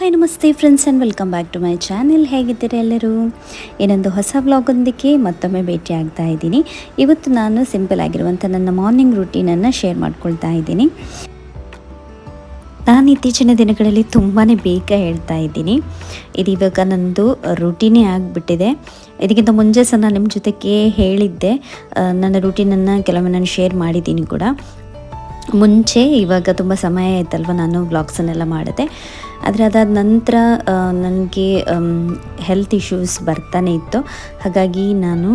Hi ನಮಸ್ತೆ friends and welcome back to my channel. ಹೇಗಿದ್ದೀರಾ ಎಲ್ಲರೂ? ಇನ್ನೊಂದು ಹೊಸ ವ್ಲಾಗೊಂದಿಗೆ ಮತ್ತೊಮ್ಮೆ ಭೇಟಿ ಆಗ್ತಾ ಇದ್ದೀನಿ. ಇವತ್ತು ನಾನು ಸಿಂಪಲ್ ಆಗಿರುವಂಥ ನನ್ನ ಮಾರ್ನಿಂಗ್ ರೂಟೀನನ್ನು ಶೇರ್ ಮಾಡ್ಕೊಳ್ತಾ ಇದ್ದೀನಿ. ನಾನು ಇತ್ತೀಚಿನ ದಿನಗಳಲ್ಲಿ ತುಂಬಾ ಬೇಗ ಹೇಳ್ತಾ ಇದ್ದೀನಿ. ಇದು ಇವಾಗ ನನ್ನದು ರೂಟೀನೇ ಆಗಿಬಿಟ್ಟಿದೆ. ಇದಕ್ಕಿಂತ ಮುಂಚೆ ಸಹ ನಾನು ನಿಮ್ಮ ಜೊತೆಗೆ ಹೇಳಿದ್ದೆ, ನನ್ನ ರೂಟೀನನ್ನು ಕೆಲವೊಮ್ಮೆ ನಾನು ಶೇರ್ ಮಾಡಿದ್ದೀನಿ ಕೂಡ ಮುಂಚೆ. ಇವಾಗ ತುಂಬ ಸಮಯ ಆಯ್ತಲ್ವ ನಾನು ವ್ಲಾಗ್ಸನ್ನೆಲ್ಲ ಮಾಡಿದೆ. ಆದರೆ ಅದಾದ ನಂತರ ನನಗೆ ಹೆಲ್ತ್ ಇಶ್ಯೂಸ್ ಬರ್ತಾನೆ ಇತ್ತು. ಹಾಗಾಗಿ ನಾನು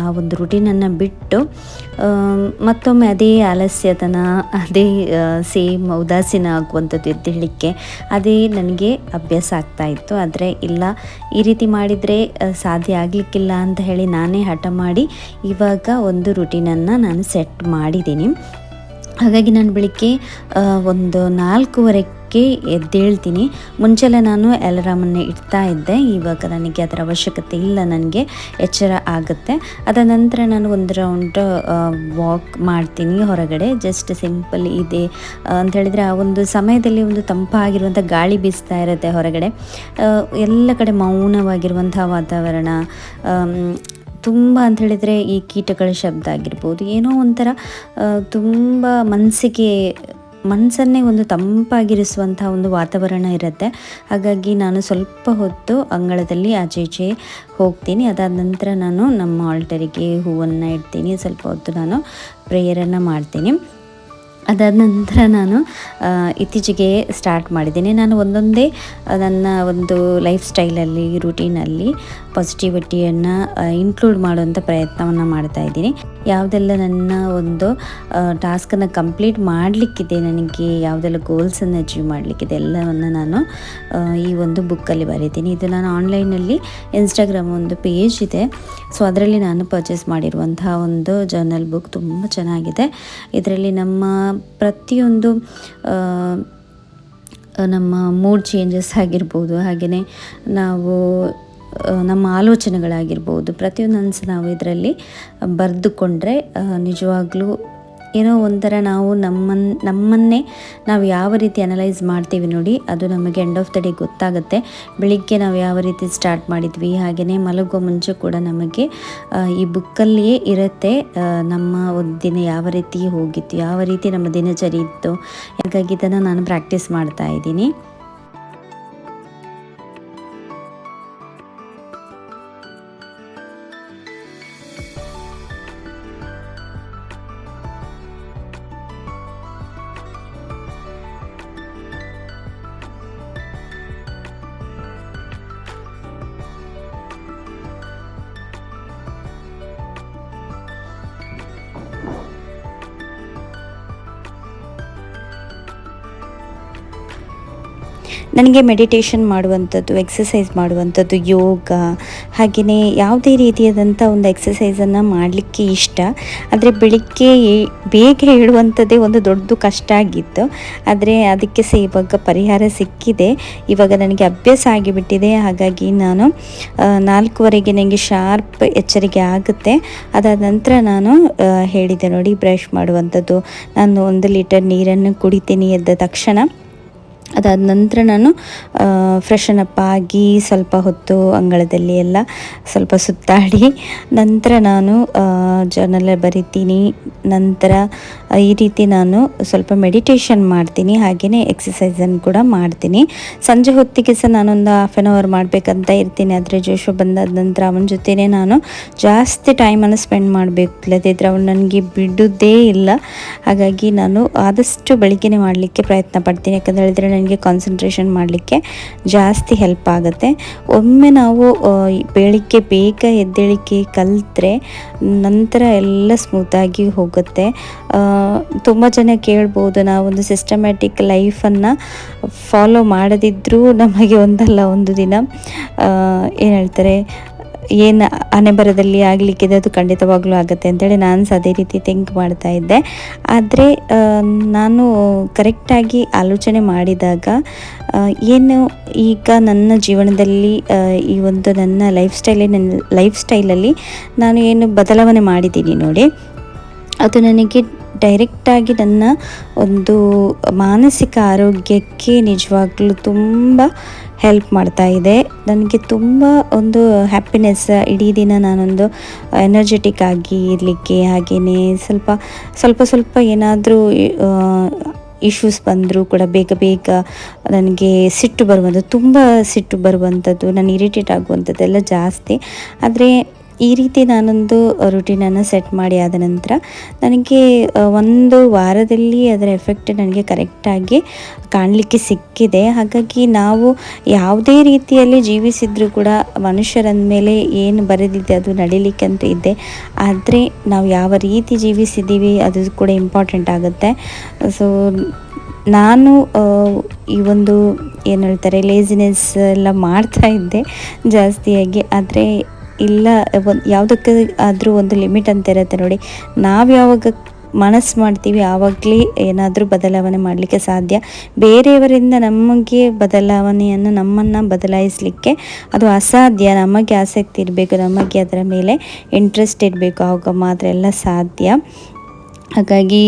ಆ ಒಂದು ರೂಟೀನನ್ನು ಬಿಟ್ಟು ಮತ್ತೊಮ್ಮೆ ಅದೇ ಆಲಸ್ಯತನ, ಅದೇ ಸೇಮ್ ಉದಾಸೀನ ಆಗುವಂಥದ್ದು ಎದ್ದೇಳಲಿಕ್ಕೆ ಅದೇ ನನಗೆ ಅಭ್ಯಾಸ ಆಗ್ತಾಯಿತ್ತು. ಆದರೆ ಇಲ್ಲ, ಈ ರೀತಿ ಮಾಡಿದರೆ ಸಾಧ್ಯ ಆಗಲಿಕ್ಕಿಲ್ಲ ಅಂತ ಹೇಳಿ ನಾನೇ ಹಠ ಮಾಡಿ ಇವಾಗ ಒಂದು ರೂಟೀನನ್ನು ನಾನು ಸೆಟ್ ಮಾಡಿದ್ದೀನಿ. ಹಾಗಾಗಿ ನಾನು ಬೆಳಿಗ್ಗೆ ಒಂದು 4:15ಕ್ಕೆ ಎದ್ದೇಳ್ತೀನಿ. ಮುಂಚೆಲ್ಲ ನಾನು ಅಲಾರಾಮನ್ನು ಇಡ್ತಾ ಇದ್ದೆ. ಇವಾಗ ನನಗೆ ಅದರ ಅವಶ್ಯಕತೆ ಇಲ್ಲ, ನನಗೆ ಎಚ್ಚರ ಆಗುತ್ತೆ. ಅದ ನಂತರ ನಾನು ಒಂದು ರೌಂಡ್ ವಾಕ್ ಮಾಡ್ತೀನಿ ಹೊರಗಡೆ. ಜಸ್ಟ್ ಸಿಂಪಲ್ ಇದೆ ಅಂತ ಹೇಳಿದರೆ ಆ ಒಂದು ಸಮಯದಲ್ಲಿ ಒಂದು ತಂಪಾಗಿರುವಂಥ ಗಾಳಿ ಬೀಸ್ತಾ ಇರುತ್ತೆ ಹೊರಗಡೆ. ಎಲ್ಲ ಕಡೆ ಮೌನವಾಗಿರುವಂಥ ವಾತಾವರಣ. ತುಂಬ ಅಂಥೇಳಿದರೆ ಈ ಕೀಟಗಳ ಶಬ್ದ ಆಗಿರ್ಬೋದು, ಏನೋ ಒಂಥರ ತುಂಬ ಮನಸ್ಸನ್ನೇ ಒಂದು ತಂಪಾಗಿರಿಸುವಂಥ ಒಂದು ವಾತಾವರಣ ಇರುತ್ತೆ. ಹಾಗಾಗಿ ನಾನು ಸ್ವಲ್ಪ ಹೊತ್ತು ಅಂಗಳದಲ್ಲಿ ಆಚೆ ಈಚೆ ಹೋಗ್ತೀನಿ. ಅದಾದ ನಂತರ ನಾನು ನಮ್ಮ ಆಲ್ಟರಿಗೆ ಹೂವನ್ನು ಇಡ್ತೀನಿ. ಸ್ವಲ್ಪ ಹೊತ್ತು ನಾನು ಪ್ರೇಯರನ್ನು ಮಾಡ್ತೀನಿ. ಅದಾದ ನಂತರ ನಾನು ಇತ್ತೀಚೆಗೆ ಸ್ಟಾರ್ಟ್ ಮಾಡಿದ್ದೀನಿ. ನಾನು ಒಂದೊಂದೇ ನನ್ನ ಒಂದು ಲೈಫ್ ಸ್ಟೈಲಲ್ಲಿ, ರೂಟೀನಲ್ಲಿ ಪಾಸಿಟಿವಿಟಿಯನ್ನು ಇನ್ಕ್ಲೂಡ್ ಮಾಡುವಂಥ ಪ್ರಯತ್ನವನ್ನು ಮಾಡ್ತಾಯಿದ್ದೀನಿ. ಯಾವುದೆಲ್ಲ ನನ್ನ ಒಂದು ಟಾಸ್ಕನ್ನು ಕಂಪ್ಲೀಟ್ ಮಾಡಲಿಕ್ಕಿದೆ, ನನಗೆ ಯಾವುದೆಲ್ಲ ಗೋಲ್ಸನ್ನು ಅಚೀವ್ ಮಾಡಲಿಕ್ಕಿದೆ ಎಲ್ಲವನ್ನು ನಾನು ಈ ಒಂದು ಬುಕ್ಕಲ್ಲಿ ಬರೀತೀನಿ. ಇದು ನಾನು ಆನ್ಲೈನಲ್ಲಿ ಇನ್ಸ್ಟಾಗ್ರಾಮ್ ಒಂದು ಪೇಜ್ ಇದೆ, ಸೊ ಅದರಲ್ಲಿ ನಾನು ಪರ್ಚೇಸ್ ಮಾಡಿರುವಂಥ ಒಂದು ಜರ್ನಲ್ ಬುಕ್. ತುಂಬ ಚೆನ್ನಾಗಿದೆ. ಇದರಲ್ಲಿ ನಮ್ಮ ಪ್ರತಿಯೊಂದು ನಮ್ಮ ಮೂಡ್ ಚೇಂಜಸ್ ಆಗಿರ್ಬೋದು, ಹಾಗೆಯೇ ನಾವು ನಮ್ಮ ಆಲೋಚನೆಗಳಾಗಿರ್ಬೋದು, ಪ್ರತಿಯೊಂದು ನಾವು ಇದರಲ್ಲಿ ಬರೆದುಕೊಂಡ್ರೆ ನಿಜವಾಗ್ಲೂ ಏನೋ ಒಂಥರ ನಾವು ನಮ್ಮನ್ನೇ ನಾವು ಯಾವ ರೀತಿ ಅನಲೈಸ್ ಮಾಡ್ತೀವಿ ನೋಡಿ, ಅದು ನಮಗೆ ಎಂಡ್ ಆಫ್ ದ ಡೇ ಗೊತ್ತಾಗುತ್ತೆ. ಬೆಳಿಗ್ಗೆ ನಾವು ಯಾವ ರೀತಿ ಸ್ಟಾರ್ಟ್ ಮಾಡಿದ್ವಿ, ಹಾಗೆಯೇ ಮಲಗುವ ಮುಂಚೆ ಕೂಡ ನಮಗೆ ಈ ಬುಕ್ಕಲ್ಲಿಯೇ ಇರುತ್ತೆ ನಮ್ಮ ಒಂದು ದಿನ ಯಾವ ರೀತಿ ಹೋಗಿತ್ತು, ಯಾವ ರೀತಿ ನಮ್ಮ ದಿನಚರಿ ಇತ್ತು. ಹಾಗಾಗಿ ಇದನ್ನು ನಾನು ಪ್ರಾಕ್ಟೀಸ್ ಮಾಡ್ತಾ ಇದ್ದೀನಿ. ನನಗೆ ಮೆಡಿಟೇಷನ್ ಮಾಡುವಂಥದ್ದು, ಎಕ್ಸಸೈಸ್ ಮಾಡುವಂಥದ್ದು, ಯೋಗ, ಹಾಗೆಯೇ ಯಾವುದೇ ರೀತಿಯಾದಂಥ ಒಂದು ಎಕ್ಸಸೈಸನ್ನು ಮಾಡಲಿಕ್ಕೆ ಇಷ್ಟ. ಆದರೆ ಬೆಳಿಗ್ಗೆ ಬೇಗ ಹೇಳುವಂಥದ್ದೇ ಒಂದು ದೊಡ್ಡ ಕಷ್ಟ ಆಗಿತ್ತು. ಆದರೆ ಅದಕ್ಕೆ ಸಹ ಇವಾಗ ಪರಿಹಾರ ಸಿಕ್ಕಿದೆ. ಇವಾಗ ನನಗೆ ಅಭ್ಯಾಸ ಆಗಿಬಿಟ್ಟಿದೆ. ಹಾಗಾಗಿ ನಾನು 4:15ಗೆ ನನಗೆ ಶಾರ್ಪ್ ಎಚ್ಚರಿಕೆ ಆಗುತ್ತೆ. ಅದಾದ ನಂತರ ನಾನು ಹೇಳಿದೆ ನೋಡಿ, ಬ್ರಷ್ ಮಾಡುವಂಥದ್ದು, ನಾನು 1 ಲೀಟರ್ ನೀರನ್ನು ಕುಡಿತೀನಿ ಎದ್ದ ತಕ್ಷಣ. ಅದಾದ ನಂತರ ನಾನು ಫ್ರೆಶನಪ್ ಆಗಿ ಸ್ವಲ್ಪ ಹೊತ್ತು ಅಂಗಳದಲ್ಲಿ ಎಲ್ಲ ಸ್ವಲ್ಪ ಸುತ್ತಾಡಿ ನಂತರ ನಾನು ಜರ್ನಲ್ ಬರಿತೀನಿ. ನಂತರ ಈ ರೀತಿ ನಾನು ಸ್ವಲ್ಪ ಮೆಡಿಟೇಷನ್ ಮಾಡ್ತೀನಿ, ಹಾಗೆಯೇ ಎಕ್ಸಸೈಸನ್ನು ಕೂಡ ಮಾಡ್ತೀನಿ. ಸಂಜೆ ಹೊತ್ತಿಗೆ ಸಹ ನಾನೊಂದು 1/2 ಅವರ್ ಮಾಡಬೇಕಂತ ಇರ್ತೀನಿ. ಆದರೆ ಜೋಶು ಬಂದಾದ ನಂತರ ಅವನ ಜೊತೆನೇ ನಾನು ಜಾಸ್ತಿ ಟೈಮನ್ನು ಸ್ಪೆಂಡ್ ಮಾಡಬೇಕು, ಇಲ್ಲದಿದ್ದರೆ ಅವನು ನನಗೆ ಬಿಡೋದೇ ಇಲ್ಲ. ಹಾಗಾಗಿ ನಾನು ಆದಷ್ಟು ಬೆಳಿಗ್ಗೆ ಮಾಡಲಿಕ್ಕೆ ಪ್ರಯತ್ನ ಪಡ್ತೀನಿ. ಯಾಕಂತ ಹೇಳಿದರೆ ನನಗೆ ಕಾನ್ಸಂಟ್ರೇಷನ್ ಮಾಡಲಿಕ್ಕೆ ಜಾಸ್ತಿ ಹೆಲ್ಪ್ ಆಗುತ್ತೆ. ಒಮ್ಮೆ ನಾವು ಬೆಳಿಗ್ಗೆ ಬೇಗ ಎದ್ದೇಳಿಕೆ ಕಲಿತ್ರೆ ನಂತರ ಎಲ್ಲ ಸ್ಮೂತಾಗಿ ಹೋಗುತ್ತೆ. ತುಂಬ ಜನ ಕೇಳ್ಬೋದು, ನಾವೊಂದು ಸಿಸ್ಟಮ್ಯಾಟಿಕ್ ಲೈಫನ್ನು ಫಾಲೋ ಮಾಡದಿದ್ದರೂ ನಮಗೆ ಒಂದಲ್ಲ ಒಂದು ದಿನ ಏನು ಹೇಳ್ತಾರೆ, ಏನು ಹಣೆಬರದಲ್ಲಿ ಆಗಲಿಕ್ಕಿದೆ ಅದು ಖಂಡಿತವಾಗ್ಲೂ ಆಗುತ್ತೆ ಅಂತೇಳಿ ನಾನು ಸಹ ಅದೇ ರೀತಿ ಥಿಂಕ್ ಮಾಡ್ತಾ ಇದ್ದೆ. ಆದರೆ ನಾನು ಕರೆಕ್ಟಾಗಿ ಆಲೋಚನೆ ಮಾಡಿದಾಗ ಏನು ಈಗ ನನ್ನ ಜೀವನದಲ್ಲಿ ಈ ಒಂದು ನನ್ನ ಲೈಫ್ ಸ್ಟೈಲಲ್ಲಿ ನಾನು ಏನು ಬದಲಾವಣೆ ಮಾಡಿದ್ದೀನಿ ನೋಡಿ, ಅದು ನನಗೆ ಡೈರೆಕ್ಟಾಗಿ ನನ್ನ ಒಂದು ಮಾನಸಿಕ ಆರೋಗ್ಯಕ್ಕೆ ನಿಜವಾಗ್ಲೂ ತುಂಬ ಹೆಲ್ಪ್ ಮಾಡ್ತಾ ಇದೆ. ನನಗೆ ತುಂಬ ಒಂದು ಹ್ಯಾಪಿನೆಸ್, ಇಡೀ ದಿನ ನಾನೊಂದು ಎನರ್ಜೆಟಿಕ್ ಆಗಿ ಇರಲಿಕ್ಕೆ, ಹಾಗೆಯೇ ಸ್ವಲ್ಪ ಏನಾದರೂ ಇಶ್ಯೂಸ್ ಬಂದರೂ ಕೂಡ ಬೇಗ ನನಗೆ ತುಂಬ ಸಿಟ್ಟು ಬರುವಂಥದ್ದು, ನಾನು ಇರಿಟೇಟ್ ಆಗುವಂಥದ್ದೆಲ್ಲ ಜಾಸ್ತಿ. ಆದರೆ ಈ ರೀತಿ ನಾನೊಂದು ರುಟೀನನ್ನು ಸೆಟ್ ಮಾಡಿ ಆದ ನಂತರ ನನಗೆ ಒಂದು ವಾರದಲ್ಲಿ ಅದರ ಎಫೆಕ್ಟ್ ನನಗೆ ಕರೆಕ್ಟಾಗಿ ಕಾಣಲಿಕ್ಕೆ ಸಿಕ್ಕಿದೆ. ಹಾಗಾಗಿ ನಾವು ಯಾವುದೇ ರೀತಿಯಲ್ಲಿ ಜೀವಿಸಿದರೂ ಕೂಡ ಮನುಷ್ಯರಂದ ಮೇಲೆ ಏನು ಬರೆದಿದೆ ಅದು ನಡೀಲಿಕ್ಕಂತೂ ಇದೆ. ಆದರೆ ನಾವು ಯಾವ ರೀತಿ ಜೀವಿಸಿದ್ದೀವಿ ಅದು ಕೂಡ ಇಂಪಾರ್ಟೆಂಟ್ ಆಗುತ್ತೆ. ಸೊ ನಾನು ಈ ಒಂದು ಏನು ಹೇಳ್ತಾರೆ ಲೇಸಿನೆಸ್ ಎಲ್ಲ ಮಾಡ್ತಾ ಇದ್ದೆ ಜಾಸ್ತಿಯಾಗಿ. ಆದರೆ ಇಲ್ಲ, ಯಾವುದಕ್ಕೆ ಆದರೂ ಒಂದು ಲಿಮಿಟ್ ಅಂತ ಇರುತ್ತೆ ನೋಡಿ. ನಾವು ಯಾವಾಗ ಮನಸ್ಸು ಮಾಡ್ತೀವಿ ಆವಾಗಲೇ ಏನಾದರೂ ಬದಲಾವಣೆ ಮಾಡಲಿಕ್ಕೆ ಸಾಧ್ಯ. ಬೇರೆಯವರಿಂದ ನಮಗೆ ನಮ್ಮನ್ನು ಬದಲಾಯಿಸಲಿಕ್ಕೆ ಅದು ಅಸಾಧ್ಯ. ನಮಗೆ ಆಸಕ್ತಿ ಇರಬೇಕು, ನಮಗೆ ಅದರ ಮೇಲೆ ಇಂಟ್ರೆಸ್ಟ್ ಇರಬೇಕು, ಆವಾಗ ಮಾತ್ರ ಎಲ್ಲ ಸಾಧ್ಯ. ಹಾಗಾಗಿ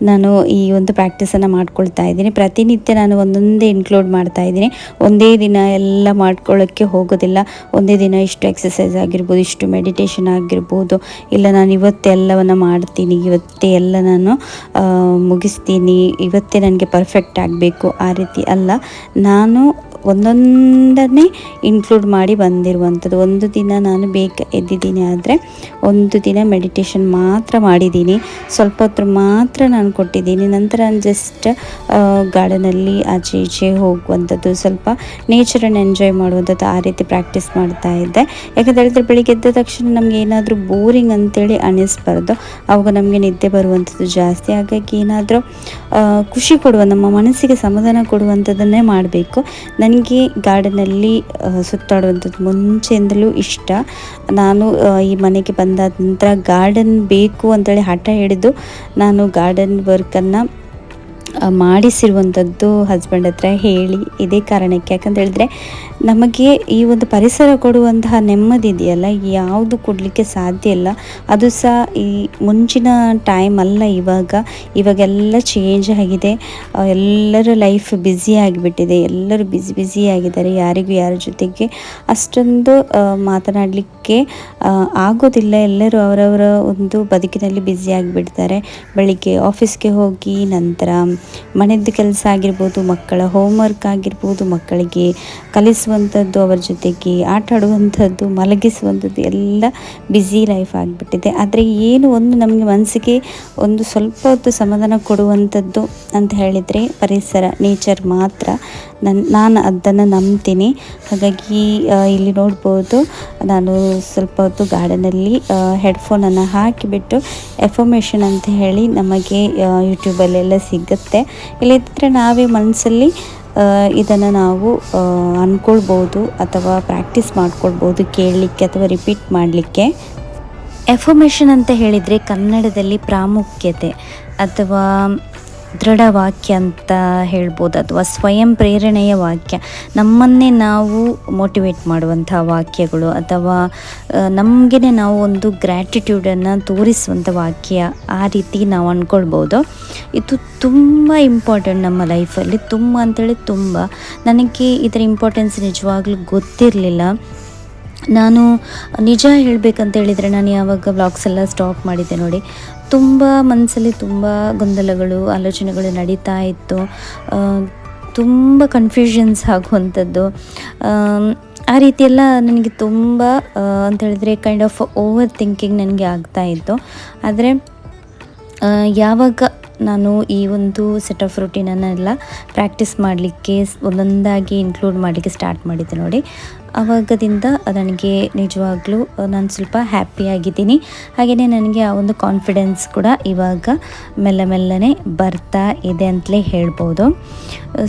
ನಾನು ಈ ಒಂದು ಪ್ರಾಕ್ಟೀಸನ್ನು ಮಾಡ್ಕೊಳ್ತಾ ಇದ್ದೀನಿ. ಪ್ರತಿನಿತ್ಯ ನಾನು ಒಂದೊಂದೇ ಇನ್ಕ್ಲೂಡ್ ಮಾಡ್ತಾ ಇದ್ದೀನಿ. ಒಂದೇ ದಿನ ಎಲ್ಲ ಮಾಡ್ಕೊಳ್ಳೋಕ್ಕೆ ಹೋಗೋದಿಲ್ಲ. ಒಂದೇ ದಿನ ಇಷ್ಟು ಎಕ್ಸಸೈಸ್ ಆಗಿರ್ಬೋದು, ಇಷ್ಟು ಮೆಡಿಟೇಷನ್ ಆಗಿರ್ಬೋದು, ಇಲ್ಲ ನಾನು ಇವತ್ತೆಲ್ಲವನ್ನು ಮಾಡ್ತೀನಿ, ಇವತ್ತೇ ಎಲ್ಲ ನಾನು ಮುಗಿಸ್ತೀನಿ, ಇವತ್ತೇ ನನಗೆ ಪರ್ಫೆಕ್ಟ್ ಆಗಬೇಕು, ಆ ರೀತಿ ಅಲ್ಲ. ನಾನು ಒಂದೊಂದನ್ನೇ ಇನ್ಕ್ಲೂಡ್ ಮಾಡಿ ಬಂದಿರುವಂಥದ್ದು. ಒಂದು ದಿನ ನಾನು ಬೇಗ ಎದ್ದಿದ್ದೀನಿ ಆದರೆ ಒಂದು ದಿನ ಮೆಡಿಟೇಷನ್ ಮಾತ್ರ ಮಾಡಿದ್ದೀನಿ, ಸ್ವಲ್ಪ ಹೊತ್ತು ಮಾತ್ರ ನಾನು ಕೊಟ್ಟಿದ್ದೀನಿ. ನಂತರ ನಾನು ಜಸ್ಟ್ ಗಾರ್ಡನಲ್ಲಿ ಆಚೆ ಈಚೆ ಹೋಗುವಂಥದ್ದು, ಸ್ವಲ್ಪ ನೇಚರನ್ನು ಎಂಜಾಯ್ ಮಾಡುವಂಥದ್ದು, ಆ ರೀತಿ ಪ್ರಾಕ್ಟೀಸ್ ಮಾಡ್ತಾ ಇದ್ದೆ. ಯಾಕಂತ ಹೇಳಿದ್ರೆ ಬೆಳಿಗ್ಗೆ ಎದ್ದ ತಕ್ಷಣ ನಮಗೆ ಏನಾದರೂ ಬೋರಿಂಗ್ ಅಂತೇಳಿ ಅನ್ನಿಸ್ಬಾರ್ದು, ಆವಾಗ ನಮಗೆ ನಿದ್ದೆ ಬರುವಂಥದ್ದು ಜಾಸ್ತಿ. ಹಾಗಾಗಿ ಏನಾದರೂ ಖುಷಿ ಕೊಡುವ, ನಮ್ಮ ಮನಸ್ಸಿಗೆ ಸಮಾಧಾನ ಕೊಡುವಂಥದ್ದನ್ನೇ ಮಾಡಬೇಕು. ನನಗೆ ಗಾರ್ಡನಲ್ಲಿ ಸುತ್ತಾಡುವಂಥದ್ದು ಮುಂಚೆಯಿಂದಲೂ ಇಷ್ಟ. ನಾನು ಈ ಮನೆಗೆ ಬಂದಾದ ನಂತರ ಗಾರ್ಡನ್ ಬೇಕು ಅಂತೇಳಿ ಹಠ ಹಿಡಿದು ನಾನು ಗಾರ್ಡನ್ ವರ್ಕನ್ನು ಮಾಡಿಸಿರುವಂಥದ್ದು ಹಸ್ಬೆಂಡ್ ಹತ್ರ ಹೇಳಿ. ಇದೇ ಕಾರಣಕ್ಕೆ, ಯಾಕಂತ ಹೇಳಿದ್ರೆ ನಮಗೆ ಈ ಒಂದು ಪರಿಸರ ಕೊಡುವಂತಹ ನೆಮ್ಮದಿ ಇದೆಯಲ್ಲ, ಯಾವುದು ಕೊಡಲಿಕ್ಕೆ ಸಾಧ್ಯ ಇಲ್ಲ. ಅದು ಸಹ ಈ ಮುಂಚಿನ ಟೈಮ್ ಅಲ್ಲ. ಇವಾಗೆಲ್ಲ ಚೇಂಜ್ ಆಗಿದೆ. ಎಲ್ಲರ ಲೈಫ್ ಬ್ಯುಸಿ ಆಗಿಬಿಟ್ಟಿದೆ, ಎಲ್ಲರೂ ಬ್ಯುಸಿ ಆಗಿದ್ದಾರೆ. ಯಾರಿಗೂ ಯಾರ ಜೊತೆಗೆ ಅಷ್ಟೊಂದು ಮಾತನಾಡಲಿಕ್ಕೆ ಆಗೋದಿಲ್ಲ. ಎಲ್ಲರೂ ಅವರವರ ಒಂದು ಬದುಕಿನಲ್ಲಿ ಬ್ಯುಸಿ ಆಗಿಬಿಡ್ತಾರೆ. ಬೆಳಿಗ್ಗೆ ಆಫೀಸ್ಗೆ ಹೋಗಿ ನಂತರ ಮನೆಯದ್ದು ಕೆಲಸ ಆಗಿರ್ಬೋದು, ಮಕ್ಕಳ ಹೋಮ್ವರ್ಕ್ ಆಗಿರ್ಬೋದು, ಮಕ್ಕಳಿಗೆ ಕಲಿಸುವಂಥದ್ದು, ಅವರ ಜೊತೆಗೆ ಆಟ ಆಡುವಂಥದ್ದು, ಮಲಗಿಸುವಂಥದ್ದು, ಎಲ್ಲ ಬ್ಯುಸಿ ಲೈಫ್ ಆಗಿಬಿಟ್ಟಿದೆ. ಆದರೆ ಏನು ಒಂದು ನಮಗೆ ಮನಸ್ಸಿಗೆ ಒಂದು ಸ್ವಲ್ಪ ಹೊತ್ತು ಸಮಾಧಾನ ಕೊಡುವಂಥದ್ದು ಅಂತ ಹೇಳಿದರೆ ಪರಿಸರ, ನೇಚರ್ ಮಾತ್ರ. ನಾನು ಅದನ್ನು ನಂಬ್ತೀನಿ. ಹಾಗಾಗಿ ಇಲ್ಲಿ ನೋಡ್ಬೋದು, ನಾನು ಸ್ವಲ್ಪ ಹೊತ್ತು ಗಾರ್ಡನಲ್ಲಿ ಹೆಡ್ಫೋನನ್ನು ಹಾಕಿಬಿಟ್ಟು ಎಫರ್ಮೇಷನ್ ಅಂತ ಹೇಳಿ ನಮಗೆ ಯೂಟ್ಯೂಬಲ್ಲೆಲ್ಲ ಸಿಗುತ್ತೆ. ಇಲ್ಲದಿದ್ದರೆ ನಾವೇ ಮನಸ್ಸಲ್ಲಿ ಇದನ್ನು ನಾವು ಅಂದ್ಕೊಳ್ಬೋದು ಅಥವಾ ಪ್ರಾಕ್ಟೀಸ್ ಮಾಡ್ಕೊಳ್ಬೋದು, ಕೇಳಲಿಕ್ಕೆ ಅಥವಾ ರಿಪೀಟ್ ಮಾಡಲಿಕ್ಕೆ. ಎಫರ್ಮೇಷನ್ ಅಂತ ಹೇಳಿದರೆ ಕನ್ನಡದಲ್ಲಿ ಪ್ರಾಮುಖ್ಯತೆ ಅಥವಾ ದೃಢ ವಾಕ್ಯ ಅಂತ ಹೇಳ್ಬೋದು, ಅಥವಾ ಸ್ವಯಂ ಪ್ರೇರಣೆಯ ವಾಕ್ಯ. ನಮ್ಮನ್ನೇ ನಾವು ಮೋಟಿವೇಟ್ ಮಾಡುವಂಥ ವಾಕ್ಯಗಳು, ಅಥವಾ ನಮಗೇ ನಾವು ಒಂದು ಗ್ರ್ಯಾಟಿಟ್ಯೂಡನ್ನು ತೋರಿಸುವಂಥ ವಾಕ್ಯ, ಆ ರೀತಿ ನಾವು ಅಂದ್ಕೊಳ್ಬೋದು. ಇದು ತುಂಬ ಇಂಪಾರ್ಟೆಂಟ್ ನಮ್ಮ ಲೈಫಲ್ಲಿ, ತುಂಬ ಅಂಥೇಳಿ ತುಂಬ. ನನಗೆ ಇದರ ಇಂಪಾರ್ಟೆನ್ಸ್ ನಿಜವಾಗ್ಲೂ ಗೊತ್ತಿರಲಿಲ್ಲ. ನಾನು ನಿಜ ಹೇಳಬೇಕಂತ ಹೇಳಿದರೆ, ನಾನು ಯಾವಾಗ ವ್ಲಾಗ್ಸ್ ಎಲ್ಲ ಸ್ಟಾಪ್ ಮಾಡಿದ್ದೆ ನೋಡಿ, ತುಂಬ ಮನಸ್ಸಲ್ಲಿ ತುಂಬ ಗೊಂದಲಗಳು, ಆಲೋಚನೆಗಳು ನಡೀತಾ ಇತ್ತು. ತುಂಬ ಕನ್ಫ್ಯೂಷನ್ಸ್ ಆಗುವಂಥದ್ದು, ಆ ರೀತಿಯೆಲ್ಲ ನನಗೆ ತುಂಬ ಅಂತ ಹೇಳಿದರೆ ಕೈಂಡ್ ಆಫ್ ಓವರ್ ಥಿಂಕಿಂಗ್ ನನಗೆ ಆಗ್ತಾಯಿತ್ತು. ಆದರೆ ಯಾವಾಗ ನಾನು ಈ ಒಂದು ಸೆಟ್ ಆಫ್ ರೂಟೀನನ್ನೆಲ್ಲ ಪ್ರಾಕ್ಟೀಸ್ ಮಾಡಲಿಕ್ಕೆ ಒಂದೊಂದಾಗಿ ಇನ್ಕ್ಲೂಡ್ ಮಾಡಲಿಕ್ಕೆ ಸ್ಟಾರ್ಟ್ ಮಾಡಿದ್ದೆ ನೋಡಿ, ಆವಾಗದಿಂದ ನನಗೆ ನಿಜವಾಗ್ಲೂ ನಾನು ಸ್ವಲ್ಪ ಹ್ಯಾಪಿಯಾಗಿದ್ದೀನಿ. ಹಾಗೆಯೇ ನನಗೆ ಆ ಒಂದು ಕಾನ್ಫಿಡೆನ್ಸ್ ಕೂಡ ಇವಾಗ ಮೆಲ್ಲನೆ ಬರ್ತಾ ಇದೆ ಅಂತಲೇ ಹೇಳ್ಬೋದು.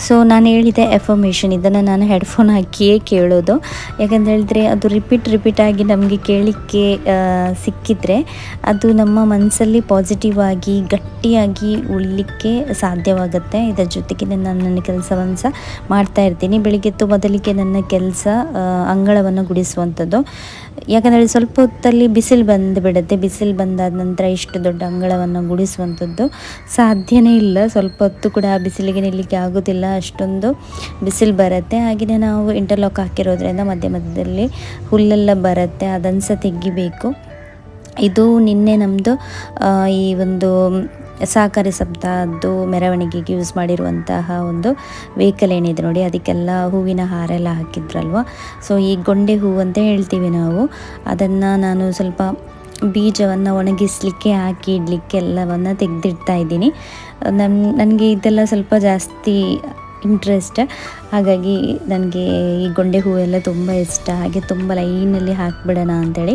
ಸೊ ನಾನು ಹೇಳಿದೆ ಎಫರ್ಮೇಷನ್, ಇದನ್ನು ನಾನು ಹೆಡ್ಫೋನ್ ಹಾಕಿಯೇ ಕೇಳೋದು. ಯಾಕಂತ ಹೇಳಿದ್ರೆ ಅದು ರಿಪೀಟ್ ಆಗಿ ನಮಗೆ ಕೇಳಲಿಕ್ಕೆ ಸಿಕ್ಕಿದರೆ ಅದು ನಮ್ಮ ಮನಸ್ಸಲ್ಲಿ ಪಾಸಿಟಿವ್ ಆಗಿ ಗಟ್ಟಿಯಾಗಿ ಉಳಿಲಿಕ್ಕೆ ಸಾಧ್ಯವಾಗುತ್ತೆ. ಇದರ ಜೊತೆಗೆ ನಾನು ನನ್ನ ಕೆಲಸವನ್ನು ಸಹ ಮಾಡ್ತಾ ಇರ್ತೀನಿ. ಬೆಳಿಗ್ಗೆ ಎದ್ದು ಮೊದಲಿಗೆ ನನ್ನ ಕೆಲಸ ಅಂಗಳವನ್ನು ಗುಡಿಸುವಂಥದ್ದು. ಯಾಕಂದರೆ ಸ್ವಲ್ಪ ಹೊತ್ತಲ್ಲಿ ಬಿಸಿಲು ಬಂದುಬಿಡುತ್ತೆ. ಬಿಸಿಲು ಬಂದಾದ ನಂತರ ಇಷ್ಟು ದೊಡ್ಡ ಅಂಗಳವನ್ನು ಗುಡಿಸುವಂಥದ್ದು ಸಾಧ್ಯನೇ ಇಲ್ಲ. ಸ್ವಲ್ಪ ಹೊತ್ತು ಕೂಡ ಆ ಬಿಸಿಲಿಗೆ ನಿಲ್ಲಲಿಕ್ಕೆ ಆಗೋದಿಲ್ಲ, ಅಷ್ಟೊಂದು ಬಿಸಿಲು ಬರುತ್ತೆ. ಹಾಗೆಯೇ ನಾವು ಇಂಟರ್ಲಾಕ್ ಹಾಕಿರೋದ್ರಿಂದ ಮಧ್ಯದಲ್ಲಿ ಹುಲ್ಲೆಲ್ಲ ಬರುತ್ತೆ, ಅದನ್ನು ಸಹ ತೆಗಿಬೇಕು. ಇದು ನಿನ್ನೆ ನಮ್ಮದು ಈ ಒಂದು ಸಹಕಾರಿ ಸಪ್ತಾಹದ್ದು ಮೆರವಣಿಗೆಗೆ ಯೂಸ್ ಮಾಡಿರುವಂತಹ ಒಂದು ವೆಹಿಕಲ್ ಏನಿದೆ ನೋಡಿ, ಅದಕ್ಕೆಲ್ಲ ಹೂವಿನ ಹಾರ ಎಲ್ಲ ಹಾಕಿದ್ರಲ್ವ. ಸೊ ಈ ಗೊಂಡೆ ಹೂವು ಅಂತ ಹೇಳ್ತೀವಿ ನಾವು, ಅದನ್ನು ನಾನು ಸ್ವಲ್ಪ ಬೀಜವನ್ನು ಒಣಗಿಸಲಿಕ್ಕೆ ಹಾಕಿ ಇಡಲಿಕ್ಕೆ ಎಲ್ಲವನ್ನು ತೆಗೆದಿಡ್ತಾ ಇದ್ದೀನಿ. ನನಗೆ ಇದೆಲ್ಲ ಸ್ವಲ್ಪ ಜಾಸ್ತಿ ಇಂಟ್ರೆಸ್ಟ್, ಹಾಗಾಗಿ ನನಗೆ ಈ ಗೊಂಡೆ ಹೂವೆಲ್ಲ ತುಂಬ ಇಷ್ಟ. ಹಾಗೆ ತುಂಬ ಲೈನಲ್ಲಿ ಹಾಕಿಬಿಡೋಣ ಅಂಥೇಳಿ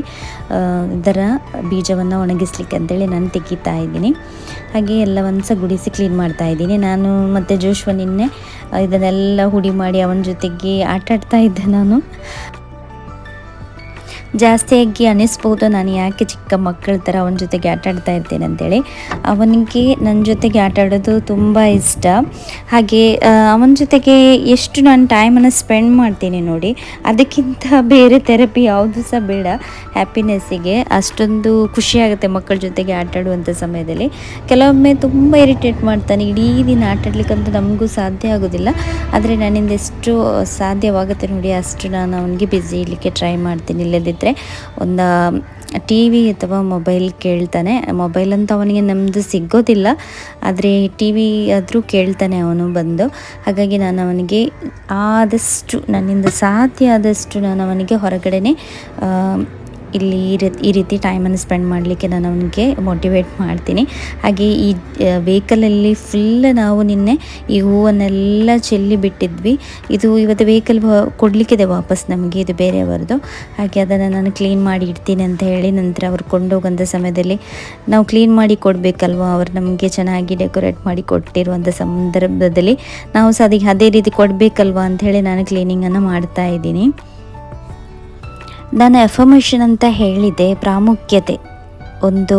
ಇದರ ಬೀಜವನ್ನು ಒಣಗಿಸ್ಲಿಕ್ಕೆ ಅಂತೇಳಿ ನಾನು ತೆಗಿತಾ ಇದ್ದೀನಿ. ಹಾಗೆ ಎಲ್ಲವನ್ನು ಸಹ ಗುಡಿಸಿ ಕ್ಲೀನ್ ಮಾಡ್ತಾ ಇದ್ದೀನಿ. ನಾನು ಮತ್ತು ಜೋಶ್ವ ನಿನ್ನೆ ಇದನ್ನೆಲ್ಲ ಹುಡಿ ಮಾಡಿ ಅವನ ಜೊತೆಗೆ ಆಟಾಡ್ತಾ ಇದ್ದೆ. ನಾನು ಜಾಸ್ತಿಯಾಗಿ ಅನ್ನಿಸ್ಬೋದು ನಾನು ಯಾಕೆ ಚಿಕ್ಕ ಮಕ್ಕಳ ಥರ ಅವನ ಜೊತೆಗೆ ಆಟಾಡ್ತಾ ಇರ್ತೇನೆ ಅಂತೇಳಿ. ಅವನಿಗೆ ನನ್ನ ಜೊತೆಗೆ ಆಟಾಡೋದು ತುಂಬ ಇಷ್ಟ. ಹಾಗೆ ಅವನ ಜೊತೆಗೆ ಎಷ್ಟು ನಾನು ಟೈಮನ್ನು ಸ್ಪೆಂಡ್ ಮಾಡ್ತೀನಿ ನೋಡಿ, ಅದಕ್ಕಿಂತ ಬೇರೆ ಥೆರಪಿ ಯಾವುದು ಸಹ ಬೇಡ ಹ್ಯಾಪಿನೆಸ್ಸಿಗೆ. ಅಷ್ಟೊಂದು ಖುಷಿಯಾಗುತ್ತೆ ಮಕ್ಕಳ ಜೊತೆಗೆ ಆಟಾಡುವಂಥ ಸಮಯದಲ್ಲಿ. ಕೆಲವೊಮ್ಮೆ ತುಂಬ ಇರಿಟೇಟ್ ಮಾಡ್ತಾನೆ, ಇಡೀ ದಿನ ಆಟಾಡ್ಲಿಕ್ಕಂತೂ ನಮಗೂ ಸಾಧ್ಯ ಆಗೋದಿಲ್ಲ. ಆದರೆ ನನ್ನಿಂದ ಎಷ್ಟು ಸಾಧ್ಯವಾಗುತ್ತೆ ನೋಡಿ ಅಷ್ಟು ನಾನು ಅವನಿಗೆ ಬ್ಯುಸಿ ಇರಲಿಕ್ಕೆ ಟ್ರೈ ಮಾಡ್ತೀನಿ. ಇಲ್ಲದಿದ್ದರೆ ಒಂದು ಟಿ ವಿ ಅಥವಾ ಮೊಬೈಲ್ ಕೇಳ್ತಾನೆ. ಮೊಬೈಲ್ ಅಂತ ಅವನಿಗೆ ನಮ್ಮದು ಸಿಗೋದಿಲ್ಲ, ಆದರೆ ಟಿ ವಿ ಆದರೂ ಕೇಳ್ತಾನೆ ಅವನು ಬಂದು. ಹಾಗಾಗಿ ನಾನು ಅವನಿಗೆ ಆದಷ್ಟು ನನ್ನಿಂದ ಸಾಧ್ಯ ಆದಷ್ಟು ನಾನು ಅವನಿಗೆ ಹೊರಗಡೆನೇ ಇಲ್ಲಿ ಈ ರೀತಿ ಟೈಮನ್ನು ಸ್ಪೆಂಡ್ ಮಾಡಲಿಕ್ಕೆ ನಾನು ಅವನಿಗೆ ಮೋಟಿವೇಟ್ ಮಾಡ್ತೀನಿ. ಹಾಗೆ ಈ ವೆಹಿಕಲಲ್ಲಿ ಫುಲ್ ನಾವು ನಿನ್ನೆ ಈ ಹೂವನ್ನೆಲ್ಲ ಚೆಲ್ಲಿ ಬಿಟ್ಟಿದ್ವಿ. ಇದು ಇವತ್ತು ವೆಹಿಕಲ್ ಕೊಡಲಿಕ್ಕಿದೆ ವಾಪಸ್ ನಮಗೆ, ಇದು ಬೇರೆಯವರದು. ಹಾಗೆ ಅದನ್ನು ನಾನು ಕ್ಲೀನ್ ಮಾಡಿ ಇಡ್ತೀನಿ ಅಂತ ಹೇಳಿ ನಂತರ ಅವ್ರು ಕೊಂಡೋಗೋಂಥ ಸಮಯದಲ್ಲಿ ನಾವು ಕ್ಲೀನ್ ಮಾಡಿ ಕೊಡಬೇಕಲ್ವ, ಅವ್ರು ನಮಗೆ ಚೆನ್ನಾಗಿ ಡೆಕೋರೇಟ್ ಮಾಡಿ ಕೊಟ್ಟಿರುವಂಥ ಸಂದರ್ಭದಲ್ಲಿ ನಾವು ಸಹ ಅದಕ್ಕೆ ಅದೇ ರೀತಿ ಕೊಡಬೇಕಲ್ವ ಅಂಥೇಳಿ ನಾನು ಕ್ಲೀನಿಂಗನ್ನು ಮಾಡ್ತಾ ಇದ್ದೀನಿ. ನಾನು ಎಫರ್ಮೇಷನ್ ಅಂತ ಹೇಳಿದೆ, ಪ್ರಾಮುಖ್ಯತೆ, ಒಂದು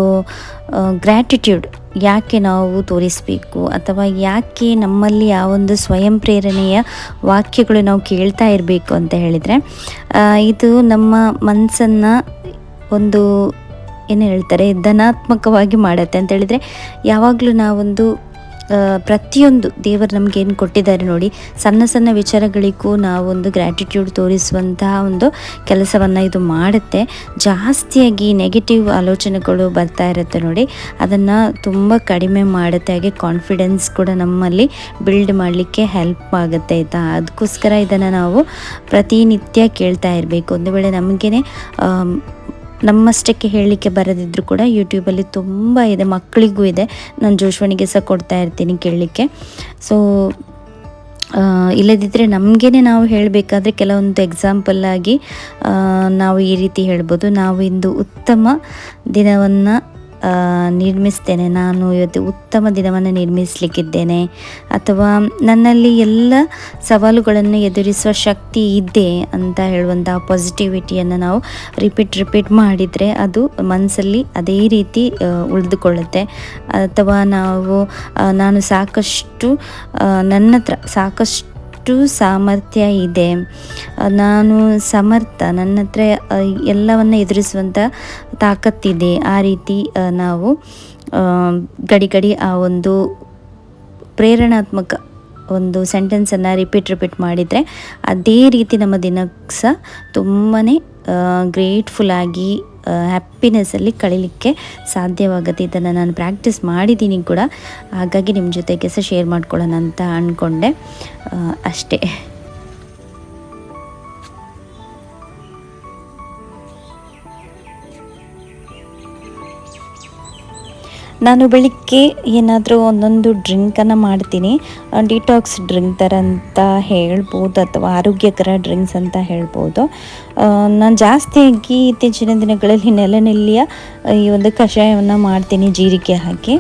ಗ್ರ್ಯಾಟಿಟ್ಯೂಡ್ ಯಾಕೆ ನಾವು ತೋರಿಸಬೇಕು ಅಥವಾ ಯಾಕೆ ನಮ್ಮಲ್ಲಿ ಆ ಒಂದು ಸ್ವಯಂ ಪ್ರೇರಣೆಯ ವಾಕ್ಯಗಳು ನಾವು ಕೇಳ್ತಾ ಇರಬೇಕು ಅಂತ ಹೇಳಿದರೆ, ಇದು ನಮ್ಮ ಮನಸ್ಸನ್ನು ಒಂದು ಏನು ಹೇಳ್ತಾರೆ ಧನಾತ್ಮಕವಾಗಿ ಮಾಡುತ್ತೆ ಅಂತ ಹೇಳಿದರೆ, ಯಾವಾಗಲೂ ನಾವೊಂದು ಪ್ರತಿಯೊಂದು ದೇವರು ನಮಗೇನು ಕೊಟ್ಟಿದ್ದಾರೆ ನೋಡಿ, ಸಣ್ಣ ಸಣ್ಣ ವಿಚಾರಗಳಿಗೂ ನಾವೊಂದು ಗ್ರ್ಯಾಟಿಟ್ಯೂಡ್ ತೋರಿಸುವಂತಹ ಒಂದು ಕೆಲಸವನ್ನು ಇದು ಮಾಡುತ್ತೆ. ಜಾಸ್ತಿಯಾಗಿ ನೆಗೆಟಿವ್ ಆಲೋಚನೆಗಳು ಬರ್ತಾ ಇರುತ್ತೆ ನೋಡಿ, ಅದನ್ನು ತುಂಬ ಕಡಿಮೆ ಮಾಡುತ್ತೆ. ಹಾಗೆ ಕಾನ್ಫಿಡೆನ್ಸ್ ಕೂಡ ನಮ್ಮಲ್ಲಿ ಬಿಲ್ಡ್ ಮಾಡಲಿಕ್ಕೆ ಹೆಲ್ಪ್ ಆಗುತ್ತೆ ಆಯಿತಾ. ಅದಕ್ಕೋಸ್ಕರ ಇದನ್ನು ನಾವು ಪ್ರತಿನಿತ್ಯ ಕೇಳ್ತಾ ಇರಬೇಕು. ಒಂದು ವೇಳೆ ನಮಗೇ ನಮ್ಮಷ್ಟಕ್ಕೆ ಹೇಳಲಿಕ್ಕೆ ಬರದಿದ್ದರೂ ಕೂಡ ಯೂಟ್ಯೂಬಲ್ಲಿ ತುಂಬ ಇದೆ, ಮಕ್ಕಳಿಗೂ ಇದೆ. ನಾನು ಜೋಶ್ವನಿಗೆ ಸಹ ಕೊಡ್ತಾ ಇರ್ತೀನಿ ಕೇಳಲಿಕ್ಕೆ. ಸೊ ಇಲ್ಲದಿದ್ದರೆ ನಮಗೇ ನಾವು ಹೇಳಬೇಕಾದ್ರೆ ಕೆಲವೊಂದು ಎಕ್ಸಾಂಪಲ್ಲಾಗಿ ನಾವು ಈ ರೀತಿ ಹೇಳ್ಬೋದು, ನಾವು ಇಂದು ಉತ್ತಮ ದಿನವನ್ನು ನಿರ್ಮಿಸ್ತೇನೆ, ನಾನು ಇವತ್ತು ಉತ್ತಮ ದಿನವನ್ನು ನಿರ್ಮಿಸಲಿಕ್ಕಿದ್ದೇನೆ, ಅಥವಾ ನನ್ನಲ್ಲಿ ಎಲ್ಲ ಸವಾಲುಗಳನ್ನು ಎದುರಿಸುವ ಶಕ್ತಿ ಇದೆ ಅಂತ ಹೇಳುವಂಥ ಪಾಸಿಟಿವಿಟಿಯನ್ನು ನಾವು ರಿಪೀಟ್ ಮಾಡಿದರೆ ಅದು ಮನಸ್ಸಲ್ಲಿ ಅದೇ ರೀತಿ ಉಳಿದುಕೊಳ್ಳುತ್ತೆ. ಅಥವಾ ನಾನು ಸಾಕಷ್ಟು ನನ್ನ ಹತ್ರ ಸಾಕಷ್ಟು ಸಾಮರ್ಥ್ಯ ಇದೆ, ನಾನು ಸಮರ್ಥ, ನನ್ನ ಹತ್ರ ಎಲ್ಲವನ್ನು ಎದುರಿಸುವಂಥ ತಾಕತ್ತಿದೆ, ಆ ರೀತಿ ನಾವು ಗಡಿ ಆ ಒಂದು ಪ್ರೇರಣಾತ್ಮಕ ಒಂದು ಸೆಂಟೆನ್ಸನ್ನು ರಿಪೀಟ್ ಮಾಡಿದರೆ ಅದೇ ರೀತಿ ನಮ್ಮ ದಿನಕ್ಕೆ ಸಹ ತುಂಬಾ ಗ್ರೇಟ್ಫುಲ್ಲಾಗಿ ಹ್ಯಾಪಿನೆಸ್ಸಲ್ಲಿ ಕಳೀಲಿಕ್ಕೆ ಸಾಧ್ಯವಾಗುತ್ತೆ. ಇದನ್ನು ನಾನು ಪ್ರಾಕ್ಟೀಸ್ ಮಾಡಿದ್ದೀನಿ ಕೂಡ, ಹಾಗಾಗಿ ನಿಮ್ಮ ಜೊತೆಗೆ ಸಹ ಶೇರ್ ಮಾಡ್ಕೊಳ್ಳೋಣ ಅಂತ ಅಂದ್ಕೊಂಡೆ ಅಷ್ಟೇ. ನಾನು ಬೆಳಿಗ್ಗೆ ಏನಾದರೂ ಒಂದೊಂದು ಡ್ರಿಂಕನ್ನು ಮಾಡ್ತೀನಿ. ಡಿಟಾಕ್ಸ್ ಡ್ರಿಂಕ್ ಥರ ಅಂತ ಹೇಳ್ಬೋದು, ಅಥವಾ ಆರೋಗ್ಯಕರ ಡ್ರಿಂಕ್ಸ್ ಅಂತ ಹೇಳ್ಬೋದು. ನಾನು ಜಾಸ್ತಿಯಾಗಿ ಇತ್ತೀಚಿನ ದಿನಗಳಲ್ಲಿ ನೆಲನೆಲ್ಲಿಯ ಈ ಒಂದು ಕಷಾಯವನ್ನು ಮಾಡ್ತೀನಿ ಜೀರಿಗೆ ಹಾಕಿ.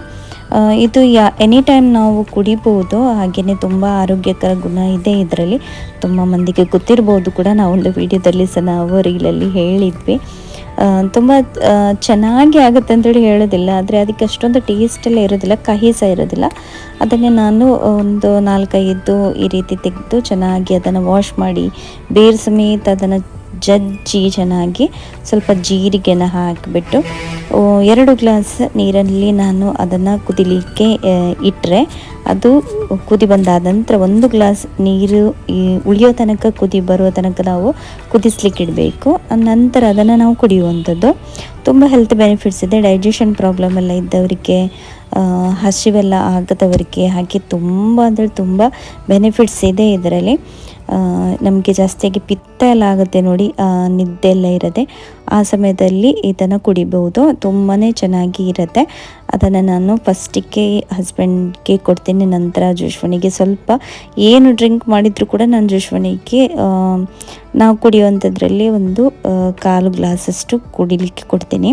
ಇದು ಎನಿ ಟೈಮ್ ನಾವು ಕುಡಿಬೋದು. ಹಾಗೆಯೇ ತುಂಬ ಆರೋಗ್ಯಕರ ಗುಣ ಇದೆ ಇದರಲ್ಲಿ. ತುಂಬ ಮಂದಿಗೆ ಗೊತ್ತಿರ್ಬೋದು ಕೂಡ, ನಾವೊಂದು ವಿಡಿಯೋದಲ್ಲಿ ಸಹ ನಾವು ರೀಲಲ್ಲಿ ಹೇಳಿದ್ವಿ. ತುಂಬ ಚೆನ್ನಾಗಿ ಆಗುತ್ತೆ ಅಂತೇಳಿ ಹೇಳೋದಿಲ್ಲ, ಆದರೆ ಅದಕ್ಕೆ ಅಷ್ಟೊಂದು ಟೇಸ್ಟೆಲ್ಲ ಇರೋದಿಲ್ಲ, ಕಹಿ ಸಹ ಇರೋದಿಲ್ಲ. ಅದನ್ನೇ ನಾನು ಒಂದು 4-5 ಈ ರೀತಿ ತೆಗೆದು ಚೆನ್ನಾಗಿ ಅದನ್ನು ವಾಶ್ ಮಾಡಿ ಬೇರು ಸಮೇತ ಅದನ್ನು ಜಜ್ಜಿ ಚೆನ್ನಾಗಿ ಸ್ವಲ್ಪ ಜೀರಿಗೆನ ಹಾಕಿಬಿಟ್ಟು 2 ಗ್ಲಾಸ್ ನೀರಲ್ಲಿ ನಾನು ಅದನ್ನು ಕುದಿಲಿಕ್ಕೆ ಇಟ್ಟರೆ, ಅದು ಕುದಿ ಬಂದಾದ ನಂತರ 1 ಗ್ಲಾಸ್ ನೀರು ಉಳಿಯೋ ತನಕ, ಕುದಿ ಬರುವ ತನಕ ನಾವು ಕುದಿಸ್ಲಿಕ್ಕೆ ಇಡಬೇಕು. ನಂತರ ಅದನ್ನು ನಾವು ಕುಡಿಯುವಂಥದ್ದು. ತುಂಬ ಹೆಲ್ತ್ ಬೆನಿಫಿಟ್ಸ್ ಇದೆ. ಡೈಜೆಷನ್ ಪ್ರಾಬ್ಲಮ್ ಎಲ್ಲ ಇದ್ದವರಿಗೆ, ಹಸಿವೆಲ್ಲ ಆಗದವರಿಗೆ, ಹಾಗೆ ತುಂಬ ಅಂದರೆ ತುಂಬ ಬೆನಿಫಿಟ್ಸ್ ಇದೆ ಇದರಲ್ಲಿ. ನಮಗೆ ಜಾಸ್ತಿಯಾಗಿ ಪಿತ್ತ ಎಲ್ಲ ಆಗುತ್ತೆ ನೋಡಿ, ನಿದ್ದೆ ಎಲ್ಲ ಇರದೆ, ಆ ಸಮಯದಲ್ಲಿ ಇದನ್ನು ಕುಡಿಬಹುದು. ತುಂಬಾ ಚೆನ್ನಾಗಿ ಇರುತ್ತೆ. ಅದನ್ನು ನಾನು ಫಸ್ಟಿಗೆ ಹಸ್ಬೆಂಡ್ಗೆ ಕೊಡ್ತೀನಿ, ನಂತರ ಜೋಶ್ವನಿಗೆ ಸ್ವಲ್ಪ. ಏನು ಡ್ರಿಂಕ್ ಮಾಡಿದರೂ ಕೂಡ ನಾನು ಜೋಶ್ವನಿಗೆ ನಾವು ಕುಡಿಯುವಂಥದ್ರಲ್ಲಿ ಒಂದು 1/4 ಗ್ಲಾಸಷ್ಟು ಕುಡಿಲಿಕ್ಕೆ ಕೊಡ್ತೀನಿ.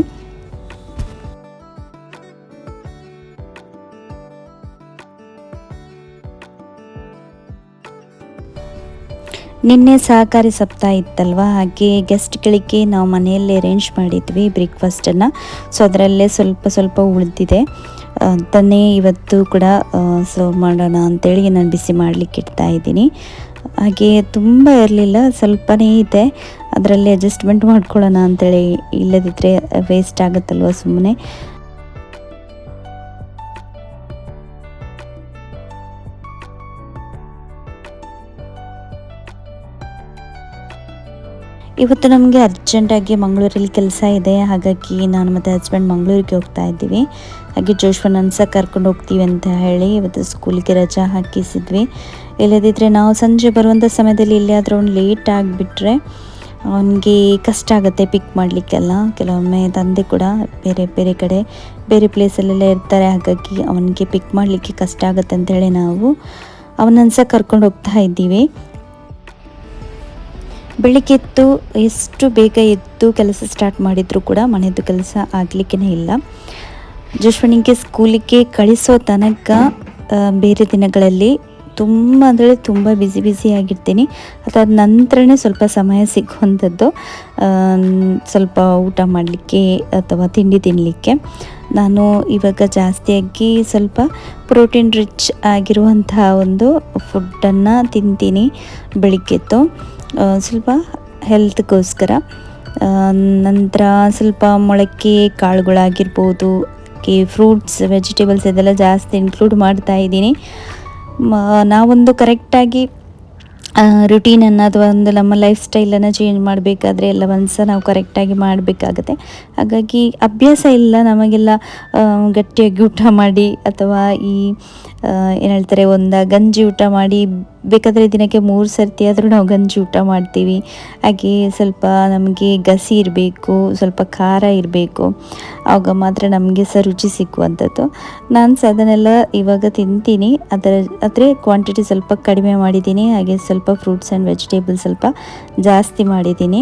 ನಿನ್ನೆ ಸಹಕಾರಿ ಸಪ್ತಾಹ ಇತ್ತಲ್ವ, ಹಾಗೆ ಗೆಸ್ಟ್ಗಳಿಗೆ ನಾವು ಮನೆಯಲ್ಲೇ ಅರೇಂಜ್ ಮಾಡಿದ್ವಿ ಬ್ರೇಕ್ಫಾಸ್ಟನ್ನು. ಸೊ ಅದರಲ್ಲೇ ಸ್ವಲ್ಪ ಉಳಿದಿದೆ, ಅದನ್ನೇ ಇವತ್ತು ಕೂಡ ಸರ್ವ್ ಮಾಡೋಣ ಅಂಥೇಳಿ ನಾನು ಬಿಸಿ ಮಾಡಲಿಕ್ಕೆ ಇಡ್ತಾ ಇದ್ದೀನಿ. ಹಾಗೆ ತುಂಬ ಇರಲಿಲ್ಲ, ಸ್ವಲ್ಪನೇ ಇದೆ, ಅದರಲ್ಲಿ ಅಡ್ಜಸ್ಟ್ಮೆಂಟ್ ಮಾಡ್ಕೊಳ್ಳೋಣ ಅಂಥೇಳಿ. ಇಲ್ಲದಿದ್ದರೆ ವೇಸ್ಟ್ ಆಗುತ್ತಲ್ವ ಸುಮ್ಮನೆ. ಇವತ್ತು ನಮಗೆ ಅರ್ಜೆಂಟಾಗಿ ಮಂಗಳೂರಲ್ಲಿ ಕೆಲಸ ಇದೆ, ಹಾಗಾಗಿ ನಾನು ಮತ್ತು ಹಸ್ಬೆಂಡ್ ಮಂಗಳೂರಿಗೆ ಹೋಗ್ತಾ ಇದ್ದೀವಿ. ಹಾಗೆ ಜೋಶ್ವನನ್ನು ಸಹ ಕರ್ಕೊಂಡು ಹೋಗ್ತೀವಿ ಅಂತ ಹೇಳಿ ಇವತ್ತು ಸ್ಕೂಲಿಗೆ ರಜಾ ಹಾಕಿಸಿದ್ವಿ. ಇಲ್ಲದಿದ್ದರೆ ನಾವು ಸಂಜೆ ಬರುವಂಥ ಸಮಯದಲ್ಲಿ ಎಲ್ಲಿಯಾದರೂ ಒಂದು ಲೇಟ್ ಆಗಿಬಿಟ್ರೆ ಅವನಿಗೆ ಕಷ್ಟ ಆಗುತ್ತೆ ಪಿಕ್ ಮಾಡಲಿಕ್ಕೆಲ್ಲ. ಕೆಲವೊಮ್ಮೆ ತಂದೆ ಕೂಡ ಬೇರೆ ಕಡೆ ಬೇರೆ ಪ್ಲೇಸಲ್ಲೆಲ್ಲ ಇರ್ತಾರೆ, ಹಾಗಾಗಿ ಅವನಿಗೆ ಪಿಕ್ ಮಾಡಲಿಕ್ಕೆ ಕಷ್ಟ ಆಗುತ್ತೆ ಅಂತೇಳಿ ನಾವು ಅವನನ್ನು ಸಹ ಕರ್ಕೊಂಡು ಹೋಗ್ತಾ ಇದ್ದೀವಿ. ಬೆಳಿಗ್ಗೆ ಎಷ್ಟು ಬೇಗ ಎದ್ದು ಕೆಲಸ ಸ್ಟಾರ್ಟ್ ಮಾಡಿದರೂ ಕೂಡ ಮನೆಯದ್ದು ಕೆಲಸ ಆಗಲಿಕ್ಕೇ ಇಲ್ಲ. ಜೋಶ್ವನಿಗೆ ಸ್ಕೂಲಿಗೆ ಕಳಿಸೋ ತನಕ ಬೇರೆ ದಿನಗಳಲ್ಲಿ ತುಂಬ ಅಂದರೆ ತುಂಬ ಬ್ಯುಸಿ ಆಗಿರ್ತೀನಿ. ಅದಾದ ನಂತರನೇ ಸ್ವಲ್ಪ ಸಮಯ ಸಿಗುವಂಥದ್ದು ಸ್ವಲ್ಪ ಊಟ ಮಾಡಲಿಕ್ಕೆ ಅಥವಾ ತಿಂಡಿ ತಿನ್ನಲಿಕ್ಕೆ. ನಾನು ಇವಾಗ ಜಾಸ್ತಿಯಾಗಿ ಸ್ವಲ್ಪ ಪ್ರೋಟೀನ್ ರಿಚ್ ಆಗಿರುವಂತಹ ಒಂದು ಫುಡ್ಡನ್ನು ತಿಂತೀನಿ ಬೆಳಿಗ್ಗೆದ್ದು, ಸ್ವಲ್ಪ ಹೆಲ್ತ್ಗೋಸ್ಕರ. ನಂತರ ಸ್ವಲ್ಪ ಮೊಳಕೆ ಕಾಳುಗಳಾಗಿರ್ಬೋದು, ಫ್ರೂಟ್ಸ್, ವೆಜಿಟೇಬಲ್ಸ್ ಇದೆಲ್ಲ ಜಾಸ್ತಿ ಇನ್ಕ್ಲೂಡ್ ಮಾಡ್ತಾ ಇದ್ದೀನಿ. ನಾವೊಂದು ಕರೆಕ್ಟಾಗಿ ರುಟೀನನ್ನು ಅಥವಾ ಒಂದು ನಮ್ಮ ಲೈಫ್ ಸ್ಟೈಲನ್ನು ಚೇಂಜ್ ಮಾಡಬೇಕಾದ್ರೆ ಎಲ್ಲವನ್ನು ಸಹ ನಾವು ಕರೆಕ್ಟಾಗಿ ಮಾಡಬೇಕಾಗತ್ತೆ. ಹಾಗಾಗಿ ಅಭ್ಯಾಸ ಇಲ್ಲ ನಮಗೆಲ್ಲ ಗಟ್ಟಿಯಾಗಿ ಊಟ ಮಾಡಿ, ಅಥವಾ ಏನು ಹೇಳ್ತಾರೆ, ಗಂಜಿ ಊಟ ಮಾಡಿ, ಬೇಕಾದರೆ ದಿನಕ್ಕೆ 3 ಸರ್ತಿ ಆದರೂ ನಾವು ಗಂಜಿ ಊಟ ಮಾಡ್ತೀವಿ. ಹಾಗೆ ಸ್ವಲ್ಪ ನಮಗೆ ಗಸಿ ಇರಬೇಕು, ಸ್ವಲ್ಪ ಖಾರ ಇರಬೇಕು, ಆವಾಗ ಮಾತ್ರ ನಮಗೆ ಸಹ ರುಚಿ ಸಿಕ್ಕುವಂಥದ್ದು. ನಾನು ಸಹ ಅದನ್ನೆಲ್ಲ ಇವಾಗ ತಿಂತೀನಿ. ಆದರೆ ಕ್ವಾಂಟಿಟಿ ಸ್ವಲ್ಪ ಕಡಿಮೆ ಮಾಡಿದ್ದೀನಿ. ಹಾಗೆ ಸ್ವಲ್ಪ ಫ್ರೂಟ್ಸ್ ಆ್ಯಂಡ್ ವೆಜಿಟೇಬಲ್ಸ್ ಸ್ವಲ್ಪ ಜಾಸ್ತಿ ಮಾಡಿದ್ದೀನಿ.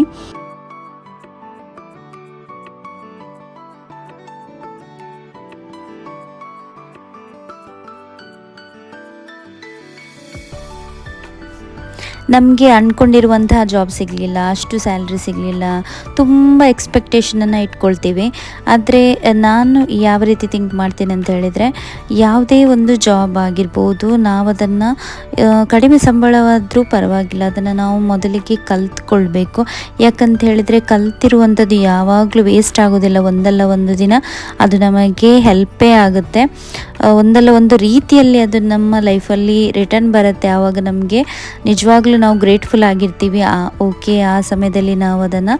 ನಮಗೆ ಅಂದ್ಕೊಂಡಿರುವಂತಹ ಜಾಬ್ ಸಿಗಲಿಲ್ಲ, ಅಷ್ಟು ಸ್ಯಾಲ್ರಿ ಸಿಗಲಿಲ್ಲ, ತುಂಬ ಎಕ್ಸ್ಪೆಕ್ಟೇಷನನ್ನು ಇಟ್ಕೊಳ್ತೀವಿ. ಆದರೆ ನಾನು ಯಾವ ರೀತಿ ಥಿಂಕ್ ಮಾಡ್ತೀನಿ ಅಂತ ಹೇಳಿದರೆ, ಯಾವುದೇ ಒಂದು ಜಾಬ್ ಆಗಿರ್ಬೋದು, ನಾವು ಅದನ್ನು ಕಡಿಮೆ ಸಂಬಳವಾದರೂ ಪರವಾಗಿಲ್ಲ, ಅದನ್ನು ನಾವು ಮೊದಲಿಗೆ ಕಲ್ತ್ಕೊಳ್ಬೇಕು. ಯಾಕಂತ ಹೇಳಿದರೆ ಕಲ್ತಿರುವಂಥದ್ದು ಯಾವಾಗಲೂ ವೇಸ್ಟ್ ಆಗೋದಿಲ್ಲ. ಒಂದಲ್ಲ ಒಂದು ದಿನ ಅದು ನಮಗೆ ಹೆಲ್ಪೇ ಆಗುತ್ತೆ. ಒಂದಲ್ಲ ಒಂದು ರೀತಿಯಲ್ಲಿ ಅದು ನಮ್ಮ ಲೈಫಲ್ಲಿ ರಿಟರ್ನ್ ಬರುತ್ತೆ. ಆವಾಗ ನಮಗೆ ನಿಜವಾಗ್ಲೂ ನಾವು ಗ್ರೇಟ್ಫುಲ್ ಆಗಿರ್ತೀವಿ. ಓಕೆ, ಆ ಸಮಯದಲ್ಲಿ ನಾವು ಅದನ್ನು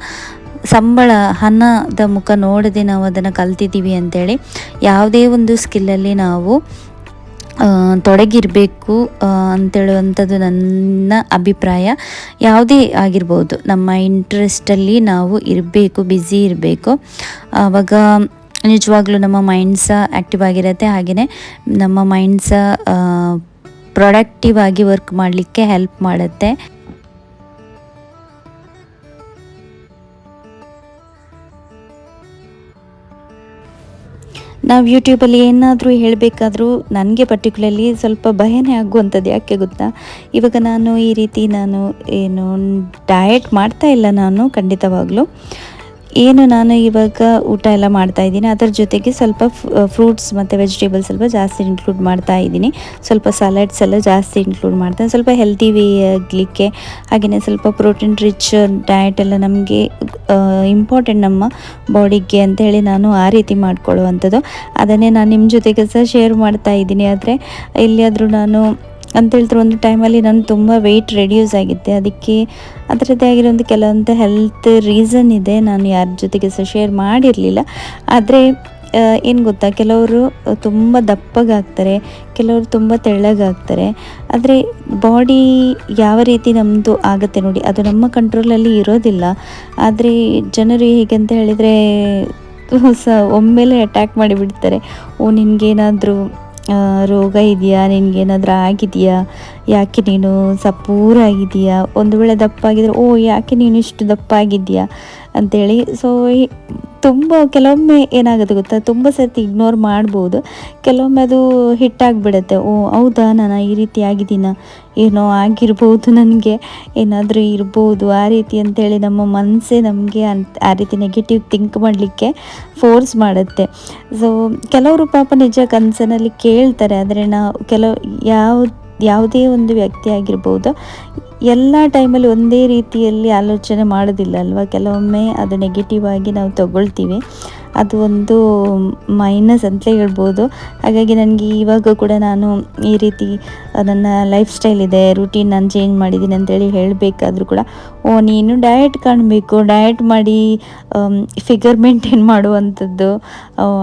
ಹಣದ ಮುಖ ನೋಡದೆ ನಾವು ಅದನ್ನು ಕಲ್ತಿದ್ದೀವಿ ಅಂತೇಳಿ. ಯಾವುದೇ ಒಂದು ಸ್ಕಿಲ್ಲಲ್ಲಿ ನಾವು ತೊಡಗಿರಬೇಕು ಅಂತೇಳುವಂಥದ್ದು ನನ್ನ ಅಭಿಪ್ರಾಯ. ಯಾವುದೇ ಆಗಿರ್ಬೋದು, ನಮ್ಮ ಇಂಟ್ರೆಸ್ಟಲ್ಲಿ ನಾವು ಇರಬೇಕು, ಬ್ಯುಸಿ ಇರಬೇಕು. ಆವಾಗ ನಿಜವಾಗ್ಲೂ ನಮ್ಮ ಮೈಂಡ್ ಸಹ ಆ್ಯಕ್ಟಿವ್ ಆಗಿರುತ್ತೆ. ಹಾಗೆಯೇ ನಮ್ಮ ಮೈಂಡ್ ಸಹ ಪ್ರೊಡಕ್ಟಿವ್ ಆಗಿ ವರ್ಕ್ ಮಾಡಲಿಕ್ಕೆ ಹೆಲ್ಪ್ ಮಾಡುತ್ತೆ. ನಾವು ಯೂಟ್ಯೂಬಲ್ಲಿ ಏನಾದರೂ ಹೇಳಬೇಕಾದ್ರೂ ನನಗೆ ಪರ್ಟಿಕ್ಯುಲರ್ಲಿ ಸ್ವಲ್ಪ ಭಯನೇ ಆಗುವಂಥದ್ದು. ಯಾಕೆ ಗೊತ್ತಾ, ಇವಾಗ ನಾನು ಈ ರೀತಿ ಏನು ಡಯಟ್ ಮಾಡ್ತಾ ಇಲ್ಲ ನಾನು ಖಂಡಿತವಾಗ್ಲೂ. ನಾನು ಇವಾಗ ಊಟ ಎಲ್ಲ ಮಾಡ್ತಾಯಿದ್ದೀನಿ, ಅದರ ಜೊತೆಗೆ ಸ್ವಲ್ಪ ಫ್ರೂಟ್ಸ್ ಮತ್ತು ವೆಜಿಟೇಬಲ್ಸ್ ಸ್ವಲ್ಪ ಜಾಸ್ತಿ ಇನ್ಕ್ಲೂಡ್ ಮಾಡ್ತಾ ಇದ್ದೀನಿ. ಸ್ವಲ್ಪ ಸಲಾಡ್ಸ್ ಎಲ್ಲ ಜಾಸ್ತಿ ಇನ್ಕ್ಲೂಡ್ ಮಾಡ್ತಾನೆ, ಸ್ವಲ್ಪ ಹೆಲ್ತಿ ವೇ ಆಗಲಿಕ್ಕೆ. ಹಾಗೆಯೇ ಸ್ವಲ್ಪ ಪ್ರೋಟೀನ್ ರಿಚ್ ಡಯಟ್ ಎಲ್ಲ ನಮಗೆ ಇಂಪಾರ್ಟೆಂಟ್ ನಮ್ಮ ಬಾಡಿಗೆ ಅಂತೇಳಿ ನಾನು ಆ ರೀತಿ ಮಾಡ್ಕೊಳ್ಳುವಂಥದ್ದು. ಅದನ್ನೇ ನಾನು ನಿಮ್ಮ ಜೊತೆಗೆ ಸಹ ಶೇರ್ ಮಾಡ್ತಾ ಇದ್ದೀನಿ. ಆದರೆ ಎಲ್ಲಿಯಾದರೂ ನಾನು ಅಂತ ಹೇಳ್ತಾರೆ ಒಂದು ಟೈಮಲ್ಲಿ ನಾನು ತುಂಬ ವೆಯ್ಟ್ ರೆಡ್ಯೂಸ್ ಆಗಿದ್ದೆ. ಅದಕ್ಕೆ ಅದರದ್ದೇ ಆಗಿರೋಂಥ ಕೆಲವೊಂದು ಹೆಲ್ತ್ ರೀಸನ್ ಇದೆ, ನಾನು ಯಾರ ಜೊತೆಗೆ ಸಹ ಶೇರ್ ಮಾಡಿರಲಿಲ್ಲ. ಆದರೆ ಏನು ಗೊತ್ತಾ, ಕೆಲವರು ತುಂಬ ದಪ್ಪಗಾಗ್ತಾರೆ, ಕೆಲವರು ತುಂಬ ತೆಳ್ಳಗಾಗ್ತಾರೆ. ಆದರೆ ಬಾಡಿ ಯಾವ ರೀತಿ ನಮ್ಮದು ಆಗುತ್ತೆ ನೋಡಿ, ಅದು ನಮ್ಮ ಕಂಟ್ರೋಲಲ್ಲಿ ಇರೋದಿಲ್ಲ. ಆದರೆ ಜನರು ಹೇಗೆ ಅಂತ ಹೇಳಿದರೆ ಒಮ್ಮೆಲೆ ಅಟ್ಯಾಕ್ ಮಾಡಿಬಿಡ್ತಾರೆ. ನಿನಗೇನಾದರೂ ರೋಗ ಇದೆಯಾ, ನಿನಗೇನಾದರೂ ಆಗಿದೆಯಾ, ಯಾಕೆ ನೀನು ಸಪೂರಾಗಿದೆಯಾ, ಒಂದು ವೇಳೆ ದಪ್ಪ ಆಗಿದ್ರೆ ಯಾಕೆ ನೀನು ಇಷ್ಟು ದಪ್ಪ ಆಗಿದೆಯಾ ಅಂಥೇಳಿ. ಸೊ ಕೆಲವೊಮ್ಮೆ ಏನಾಗುತ್ತೆ ಗೊತ್ತಾ, ತುಂಬ ಸರ್ತಿ ಇಗ್ನೋರ್ ಮಾಡ್ಬೋದು, ಕೆಲವೊಮ್ಮೆ ಅದು ಹಿಟ್ಟಾಗಿಬಿಡುತ್ತೆ. ಹೌದಾ, ನಾನು ಈ ರೀತಿ ಆಗಿದ್ದೀನ, ಏನೋ ಆಗಿರ್ಬೋದು, ನನಗೆ ಏನಾದರೂ ಇರ್ಬೋದು ಆ ರೀತಿ ಅಂಥೇಳಿ ನಮ್ಮ ಮನಸ್ಸೇ ನಮಗೆ ಆ ರೀತಿ ನೆಗೆಟಿವ್ ಥಿಂಕ್ ಮಾಡಲಿಕ್ಕೆ ಫೋರ್ಸ್ ಮಾಡುತ್ತೆ. ಸೊ ಕೆಲವರು ಪಾಪ ನಿಜ ಕನಸಿನಲ್ಲಿ ಕೇಳ್ತಾರೆ. ಆದರೆ ಯಾವುದೇ ಒಂದು ವ್ಯಕ್ತಿ ಆಗಿರ್ಬೋದು, ಎಲ್ಲ ಟೈಮಲ್ಲಿ ಒಂದೇ ರೀತಿಯಲ್ಲಿ ಆಲೋಚನೆ ಮಾಡೋದಿಲ್ಲ ಅಲ್ವಾ. ಕೆಲವೊಮ್ಮೆ ಅದು ನೆಗೆಟಿವ್ ಆಗಿ ನಾವು ತಗೊಳ್ತೀವಿ, ಅದು ಒಂದು ಮೈನಸ್ ಅಂತಲೇ ಹೇಳ್ಬೋದು. ಹಾಗಾಗಿ ನನಗೆ ಇವಾಗ ಕೂಡ ನಾನು ಈ ರೀತಿ ನನ್ನ ಲೈಫ್ ಸ್ಟೈಲ್ ಇದೆ, ರೂಟೀನ್ ನಾನು ಚೇಂಜ್ ಮಾಡಿದ್ದೀನಿ ಅಂತೇಳಿ ಹೇಳಬೇಕಾದ್ರೂ ಕೂಡ ನೀನು ಡಯಟ್ ಕಾಣಬೇಕು, ಡಯಟ್ ಮಾಡಿ ಫಿಗರ್ ಮೇಂಟೈನ್ ಮಾಡುವಂಥದ್ದು,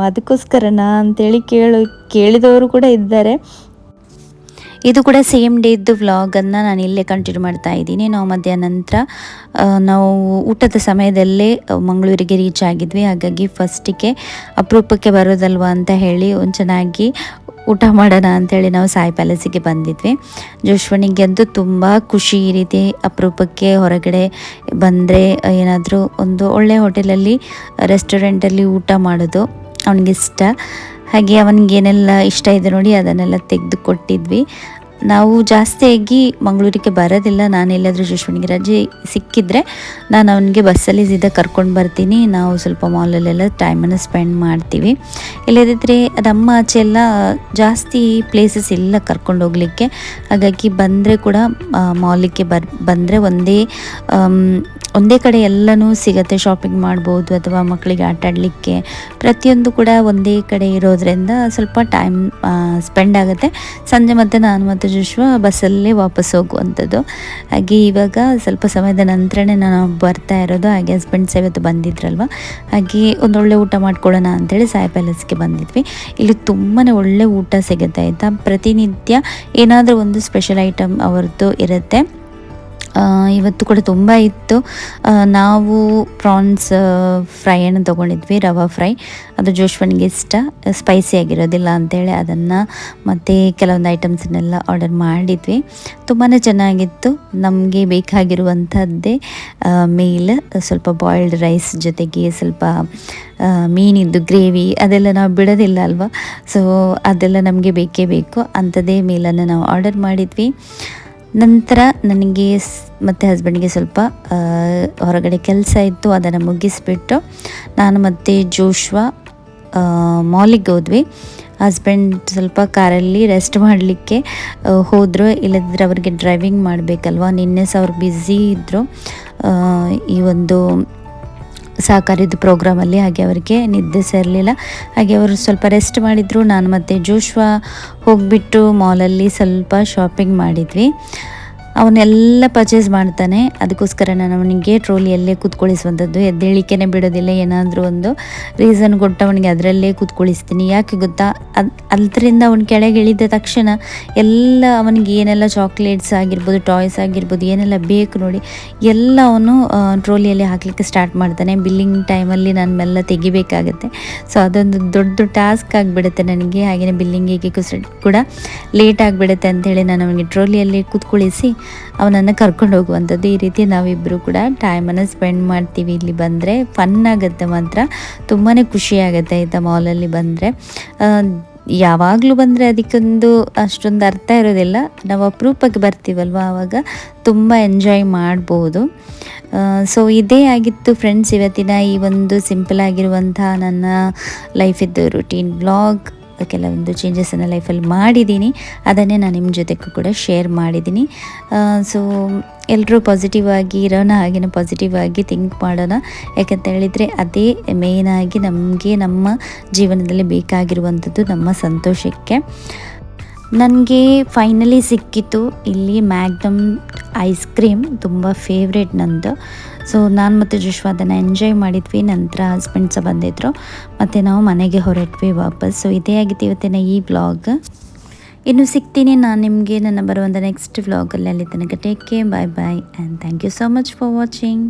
ಅದಕ್ಕೋಸ್ಕರನಾ ಅಂತೇಳಿ ಕೇಳಿದವರು ಕೂಡ ಇದ್ದಾರೆ. ಇದು ಕೂಡ ಸೇಮ್ ಡೇದ್ದು ವ್ಲಾಗನ್ನು ನಾನು ಇಲ್ಲೇ ಕಂಟಿನ್ಯೂ ಮಾಡ್ತಾ ಇದ್ದೀನಿ. ನಾವು ಮಧ್ಯಾಹ್ನ ನಂತರ ನಾವು ಊಟದ ಸಮಯದಲ್ಲೇ ಮಂಗಳೂರಿಗೆ ರೀಚ್ ಆಗಿದ್ವಿ. ಹಾಗಾಗಿ ಫಸ್ಟಿಗೆ ಅಪರೂಪಕ್ಕೆ ಬರೋದಲ್ವ ಅಂತ ಹೇಳಿ ಒಂದು ಚೆನ್ನಾಗಿ ಊಟ ಮಾಡೋಣ ಅಂಥೇಳಿ ನಾವು ಸಾಯಿ ಪ್ಯಾಲೇಸಿಗೆ ಬಂದಿದ್ವಿ. ಜೋಶ್ವನಿಗೆ ಅಂತೂ ತುಂಬ ಖುಷಿ, ಈ ರೀತಿ ಅಪರೂಪಕ್ಕೆ ಹೊರಗಡೆ ಬಂದರೆ ಏನಾದರೂ ಒಂದು ಒಳ್ಳೆ ಹೋಟೆಲಲ್ಲಿ ರೆಸ್ಟೋರೆಂಟಲ್ಲಿ ಊಟ ಮಾಡೋದು ಅವನಿಗಿಷ್ಟ. ಹಾಗೆ ಅವನಿಗೇನೆಲ್ಲ ಇಷ್ಟ ಇದೆ ನೋಡಿ ಅದನ್ನೆಲ್ಲ ತೆಗೆದು ಕೊಟ್ಟಿದ್ವಿ. ನಾವು ಜಾಸ್ತಿಯಾಗಿ ಮಂಗಳೂರಿಗೆ ಬರೋದಿಲ್ಲ, ನಾನೆಲ್ಲಾದರೂ ಜೋಶ್ವನಿಗೆ ರಜೆ ಸಿಕ್ಕಿದರೆ ನಾನು ಅವನಿಗೆ ಬಸ್ಸಲ್ಲಿ ಸೀದಾ ಕರ್ಕೊಂಡು ಬರ್ತೀನಿ. ನಾವು ಸ್ವಲ್ಪ ಮಾಲಲ್ಲೆಲ್ಲ ಟೈಮನ್ನು ಸ್ಪೆಂಡ್ ಮಾಡ್ತೀವಿ. ಇಲ್ಲದಿದ್ದರೆ ನಮ್ಮ ಆಚೆ ಎಲ್ಲ ಜಾಸ್ತಿ ಪ್ಲೇಸಸ್ ಇಲ್ಲ ಕರ್ಕೊಂಡು ಹೋಗಲಿಕ್ಕೆ. ಹಾಗಾಗಿ ಬಂದರೆ ಕೂಡ ಮಾಲಿಗೆ ಬಂದರೆ ಒಂದೇ ಕಡೆ ಎಲ್ಲನೂ ಸಿಗುತ್ತೆ, ಶಾಪಿಂಗ್ ಮಾಡ್ಬೋದು ಅಥವಾ ಮಕ್ಕಳಿಗೆ ಆಟ ಆಡಲಿಕ್ಕೆ ಪ್ರತಿಯೊಂದು ಕೂಡ ಒಂದೇ ಕಡೆ ಇರೋದ್ರಿಂದ ಸ್ವಲ್ಪ ಟೈಮ್ ಸ್ಪೆಂಡ್ ಆಗುತ್ತೆ. ಸಂಜೆ ಮತ್ತು ನಾನು ಮತ್ತು ಜೋಶ್ವ ಬಸ್ಸಲ್ಲೇ ವಾಪಸ್ ಹೋಗುವಂಥದ್ದು. ಹಾಗೆ ಇವಾಗ ಸ್ವಲ್ಪ ಸಮಯದ ನಂತರನೇ ನಾನು ಬರ್ತಾ ಇರೋದು. ಹಾಗೆ ಹಸ್ಬೆಂಡ್ಸ್ ಇವತ್ತು ಬಂದಿದ್ರಲ್ವ, ಹಾಗೆ ಒಂದೊಳ್ಳೆ ಊಟ ಮಾಡ್ಕೊಳ್ಳೋಣ ಅಂಥೇಳಿ ಸಾಯಿ ಪ್ಯಾಲೇಸ್ಗೆ ಬಂದಿದ್ವಿ. ಇಲ್ಲಿ ತುಂಬಾ ಒಳ್ಳೆ ಊಟ ಸಿಗುತ್ತೆ ಆಯಿತಾ. ಪ್ರತಿನಿತ್ಯ ಏನಾದರೂ ಒಂದು ಸ್ಪೆಷಲ್ ಐಟಮ್ ಅವ್ರದ್ದು ಇರುತ್ತೆ. ಇವತ್ತು ಕೂಡ ತುಂಬ ಇತ್ತು. ನಾವು ಪ್ರಾನ್ಸ್ ಫ್ರೈಯನ್ನು ತೊಗೊಂಡಿದ್ವಿ, ರವಾ ಫ್ರೈ. ಅದು ಜೋಶ್ವನಿಗೆ ಇಷ್ಟ, ಸ್ಪೈಸಿ ಆಗಿರೋದಿಲ್ಲ ಅಂಥೇಳಿ ಅದನ್ನು ಮತ್ತು ಕೆಲವೊಂದು ಐಟಮ್ಸನ್ನೆಲ್ಲ ಆರ್ಡರ್ ಮಾಡಿದ್ವಿ. ತುಂಬಾ ಚೆನ್ನಾಗಿತ್ತು. ನಮಗೆ ಬೇಕಾಗಿರುವಂಥದ್ದೇ ಮೀಲ್, ಸ್ವಲ್ಪ ಬಾಯ್ಲ್ಡ್ ರೈಸ್ ಜೊತೆಗೆ ಸ್ವಲ್ಪ ಮೀನಿದ್ದು ಗ್ರೇವಿ ಅದೆಲ್ಲ ನಾವು ಬಿಡೋದಿಲ್ಲ ಅಲ್ವಾ. ಸೊ ಅದೆಲ್ಲ ನಮಗೆ ಬೇಕೇ ಬೇಕು, ಅಂಥದ್ದೇ ಮೀಲನ್ನು ನಾವು ಆರ್ಡರ್ ಮಾಡಿದ್ವಿ. ನಂತರ ನನಗೆ ಮತ್ತು ಹಸ್ಬೆಂಡ್ಗೆ ಸ್ವಲ್ಪ ಹೊರಗಡೆ ಕೆಲಸ ಇತ್ತು, ಅದನ್ನು ಮುಗಿಸ್ಬಿಟ್ಟು ನಾನು ಮತ್ತು ಜೋಶ್ವ ಮಾಲಿಗೆ ಹೋದ್ವಿ. ಹಸ್ಬೆಂಡ್ ಸ್ವಲ್ಪ ಕಾರಲ್ಲಿ ರೆಸ್ಟ್ ಮಾಡಲಿಕ್ಕೆ ಹೋದರು, ಇಲ್ಲದಿದ್ದರೆ ಅವರಿಗೆ ಡ್ರೈವಿಂಗ್ ಮಾಡಬೇಕಲ್ವ. ನಿನ್ನೆ ಸಹ ಅವ್ರು ಬ್ಯುಸಿ ಇದ್ದರು ಈ ಒಂದು ಸಹಕಾರಿದ ಪ್ರೋಗ್ರಾಮಲ್ಲಿ. ಹಾಗೆ ಅವರಿಗೆ ನಿದ್ದೆ ಸೇರಲಿಲ್ಲ. ಹಾಗೆ ಅವರು ಸ್ವಲ್ಪ ರೆಸ್ಟ್ ಮಾಡಿದರು. ನಾನು ಮತ್ತು ಜೋಶ್ವ ಹೋಗಿಬಿಟ್ಟು ಮಾಲಲ್ಲಿ ಸ್ವಲ್ಪ ಶಾಪಿಂಗ್ ಮಾಡಿದ್ವಿ. ಅವನ್ನೆಲ್ಲ ಪರ್ಚೇಸ್ ಮಾಡ್ತಾನೆ, ಅದಕ್ಕೋಸ್ಕರ ನಾನು ಅವನಿಗೆ ಟ್ರೋಲಿಯಲ್ಲೇ ಕೂತ್ಕೊಳಿಸುವಂಥದ್ದು. ಎದ್ದೇಳಿಕೆನೇ ಬಿಡೋದಿಲ್ಲ, ಏನಾದರೂ ಒಂದು ರೀಸನ್ ಕೊಟ್ಟು ಅವನಿಗೆ ಅದರಲ್ಲೇ ಕೂತ್ಕೊಳಿಸ್ತೀನಿ. ಯಾಕೆ ಗೊತ್ತಾ, ಅದರಿಂದ ಅವನು ಕೆಳಗೆ ಇಳಿದ ತಕ್ಷಣ ಎಲ್ಲ ಅವನಿಗೆ ಏನೆಲ್ಲ ಚಾಕ್ಲೇಟ್ಸ್ ಆಗಿರ್ಬೋದು, ಟಾಯ್ಸ್ ಆಗಿರ್ಬೋದು, ಏನೆಲ್ಲ ಬೇಕು ನೋಡಿ ಎಲ್ಲ ಅವನು ಟ್ರೋಲಿಯಲ್ಲಿ ಹಾಕಲಿಕ್ಕೆ ಸ್ಟಾರ್ಟ್ ಮಾಡ್ತಾನೆ. ಬಿಲ್ಲಿಂಗ್ ಟೈಮಲ್ಲಿ ನಾನು ಮೆಲ್ಲ ತೆಗಿಬೇಕಾಗತ್ತೆ. ಸೊ ಅದೊಂದು ದೊಡ್ಡ ಟಾಸ್ಕ್ ಆಗಿಬಿಡುತ್ತೆ ನನಗೆ. ಹಾಗೆಯೇ ಬಿಲ್ಲಿಂಗಿಗೆ ಕೂಡ ಲೇಟ್ ಆಗಿಬಿಡುತ್ತೆ ಅಂಥೇಳಿ ನಾನು ಅವನಿಗೆ ಟ್ರೋಲಿಯಲ್ಲಿ ಕೂತ್ಕೊಳಿಸಿ ಅವನನ್ನು ಕರ್ಕೊಂಡು ಹೋಗುವಂಥದ್ದು. ಈ ರೀತಿ ನಾವಿಬ್ಬರು ಕೂಡ ಟೈಮನ್ನು ಸ್ಪೆಂಡ್ ಮಾಡ್ತೀವಿ ಇಲ್ಲಿ ಬಂದರೆ. ಫನ್ ಆಗುತ್ತೆ ಮಾತ್ರ, ತುಂಬಾ ಖುಷಿಯಾಗುತ್ತೆ ಆಯಿತಾ ಮಾಲಲ್ಲಿ ಬಂದರೆ. ಯಾವಾಗಲೂ ಬಂದರೆ ಅದಕ್ಕೊಂದು ಅಷ್ಟೊಂದು ಅರ್ಥ ಇರೋದಿಲ್ಲ, ನಾವು ಅಪರೂಪಕ್ಕೆ ಬರ್ತೀವಲ್ವ ಆವಾಗ ತುಂಬ ಎಂಜಾಯ್ ಮಾಡ್ಬೋದು. ಸೊ ಇದೇ ಆಗಿತ್ತು ಫ್ರೆಂಡ್ಸ್ ಇವತ್ತಿನ ಈ ಒಂದು ಸಿಂಪಲ್ ಆಗಿರುವಂಥ ನನ್ನ ಲೈಫಿದ್ದು ರುಟೀನ್ ವ್ಲಾಗ್. ಕೆಲವೊಂದು ಚೇಂಜಸನ್ನು ಲೈಫಲ್ಲಿ ಮಾಡಿದ್ದೀನಿ, ಅದನ್ನೇ ನಾನು ನಿಮ್ಮ ಜೊತೆಗೂ ಕೂಡ ಶೇರ್ ಮಾಡಿದ್ದೀನಿ. ಸೊ ಎಲ್ಲರೂ ಪಾಸಿಟಿವ್ ಆಗಿ ಇರೋಣ, ಹಾಗೆಯೇ ಪಾಸಿಟಿವ್ ಆಗಿ ಥಿಂಕ್ ಮಾಡೋಣ. ಯಾಕಂತ ಹೇಳಿದರೆ ಅದೇ ಮೇಯ್ನಾಗಿ ನಮಗೆ ನಮ್ಮ ಜೀವನದಲ್ಲಿ ಬೇಕಾಗಿರುವಂಥದ್ದು, ನಮ್ಮ ಸಂತೋಷಕ್ಕೆ. ನನಗೆ ಫೈನಲಿ ಸಿಕ್ಕಿತ್ತು ಇಲ್ಲಿ ಮ್ಯಾಗ್ನಮ್ ಐಸ್ ಕ್ರೀಮ್, ತುಂಬ ಫೇವ್ರೇಟ್ ನಂದು. ಸೊ ನಾನು ಮತ್ತು ಜೋಶ್ವಾ ಅದನ್ನು ಎಂಜಾಯ್ ಮಾಡಿದ್ವಿ. ನಂತರ ಹಸ್ಬೆಂಡ್ ಸಹ ಬಂದಿದ್ದರು ಮತ್ತು ನಾವು ಮನೆಗೆ ಹೊರಟ್ವಿ ವಾಪಸ್. ಸೊ ಇದೇ ಆಗಿತ್ತು ಇವತ್ತಿನ ಈ ವ್ಲಾಗ್. ಇನ್ನು ಸಿಗ್ತೀನಿ ನಾನು ನಿಮಗೆ ನನ್ನ ಬರುವಂಥ ನೆಕ್ಸ್ಟ್ ವ್ಲಾಗಲ್ಲಿ. ಅಲ್ಲಿ ತನಕ take care, bye bye and thank you so much for watching.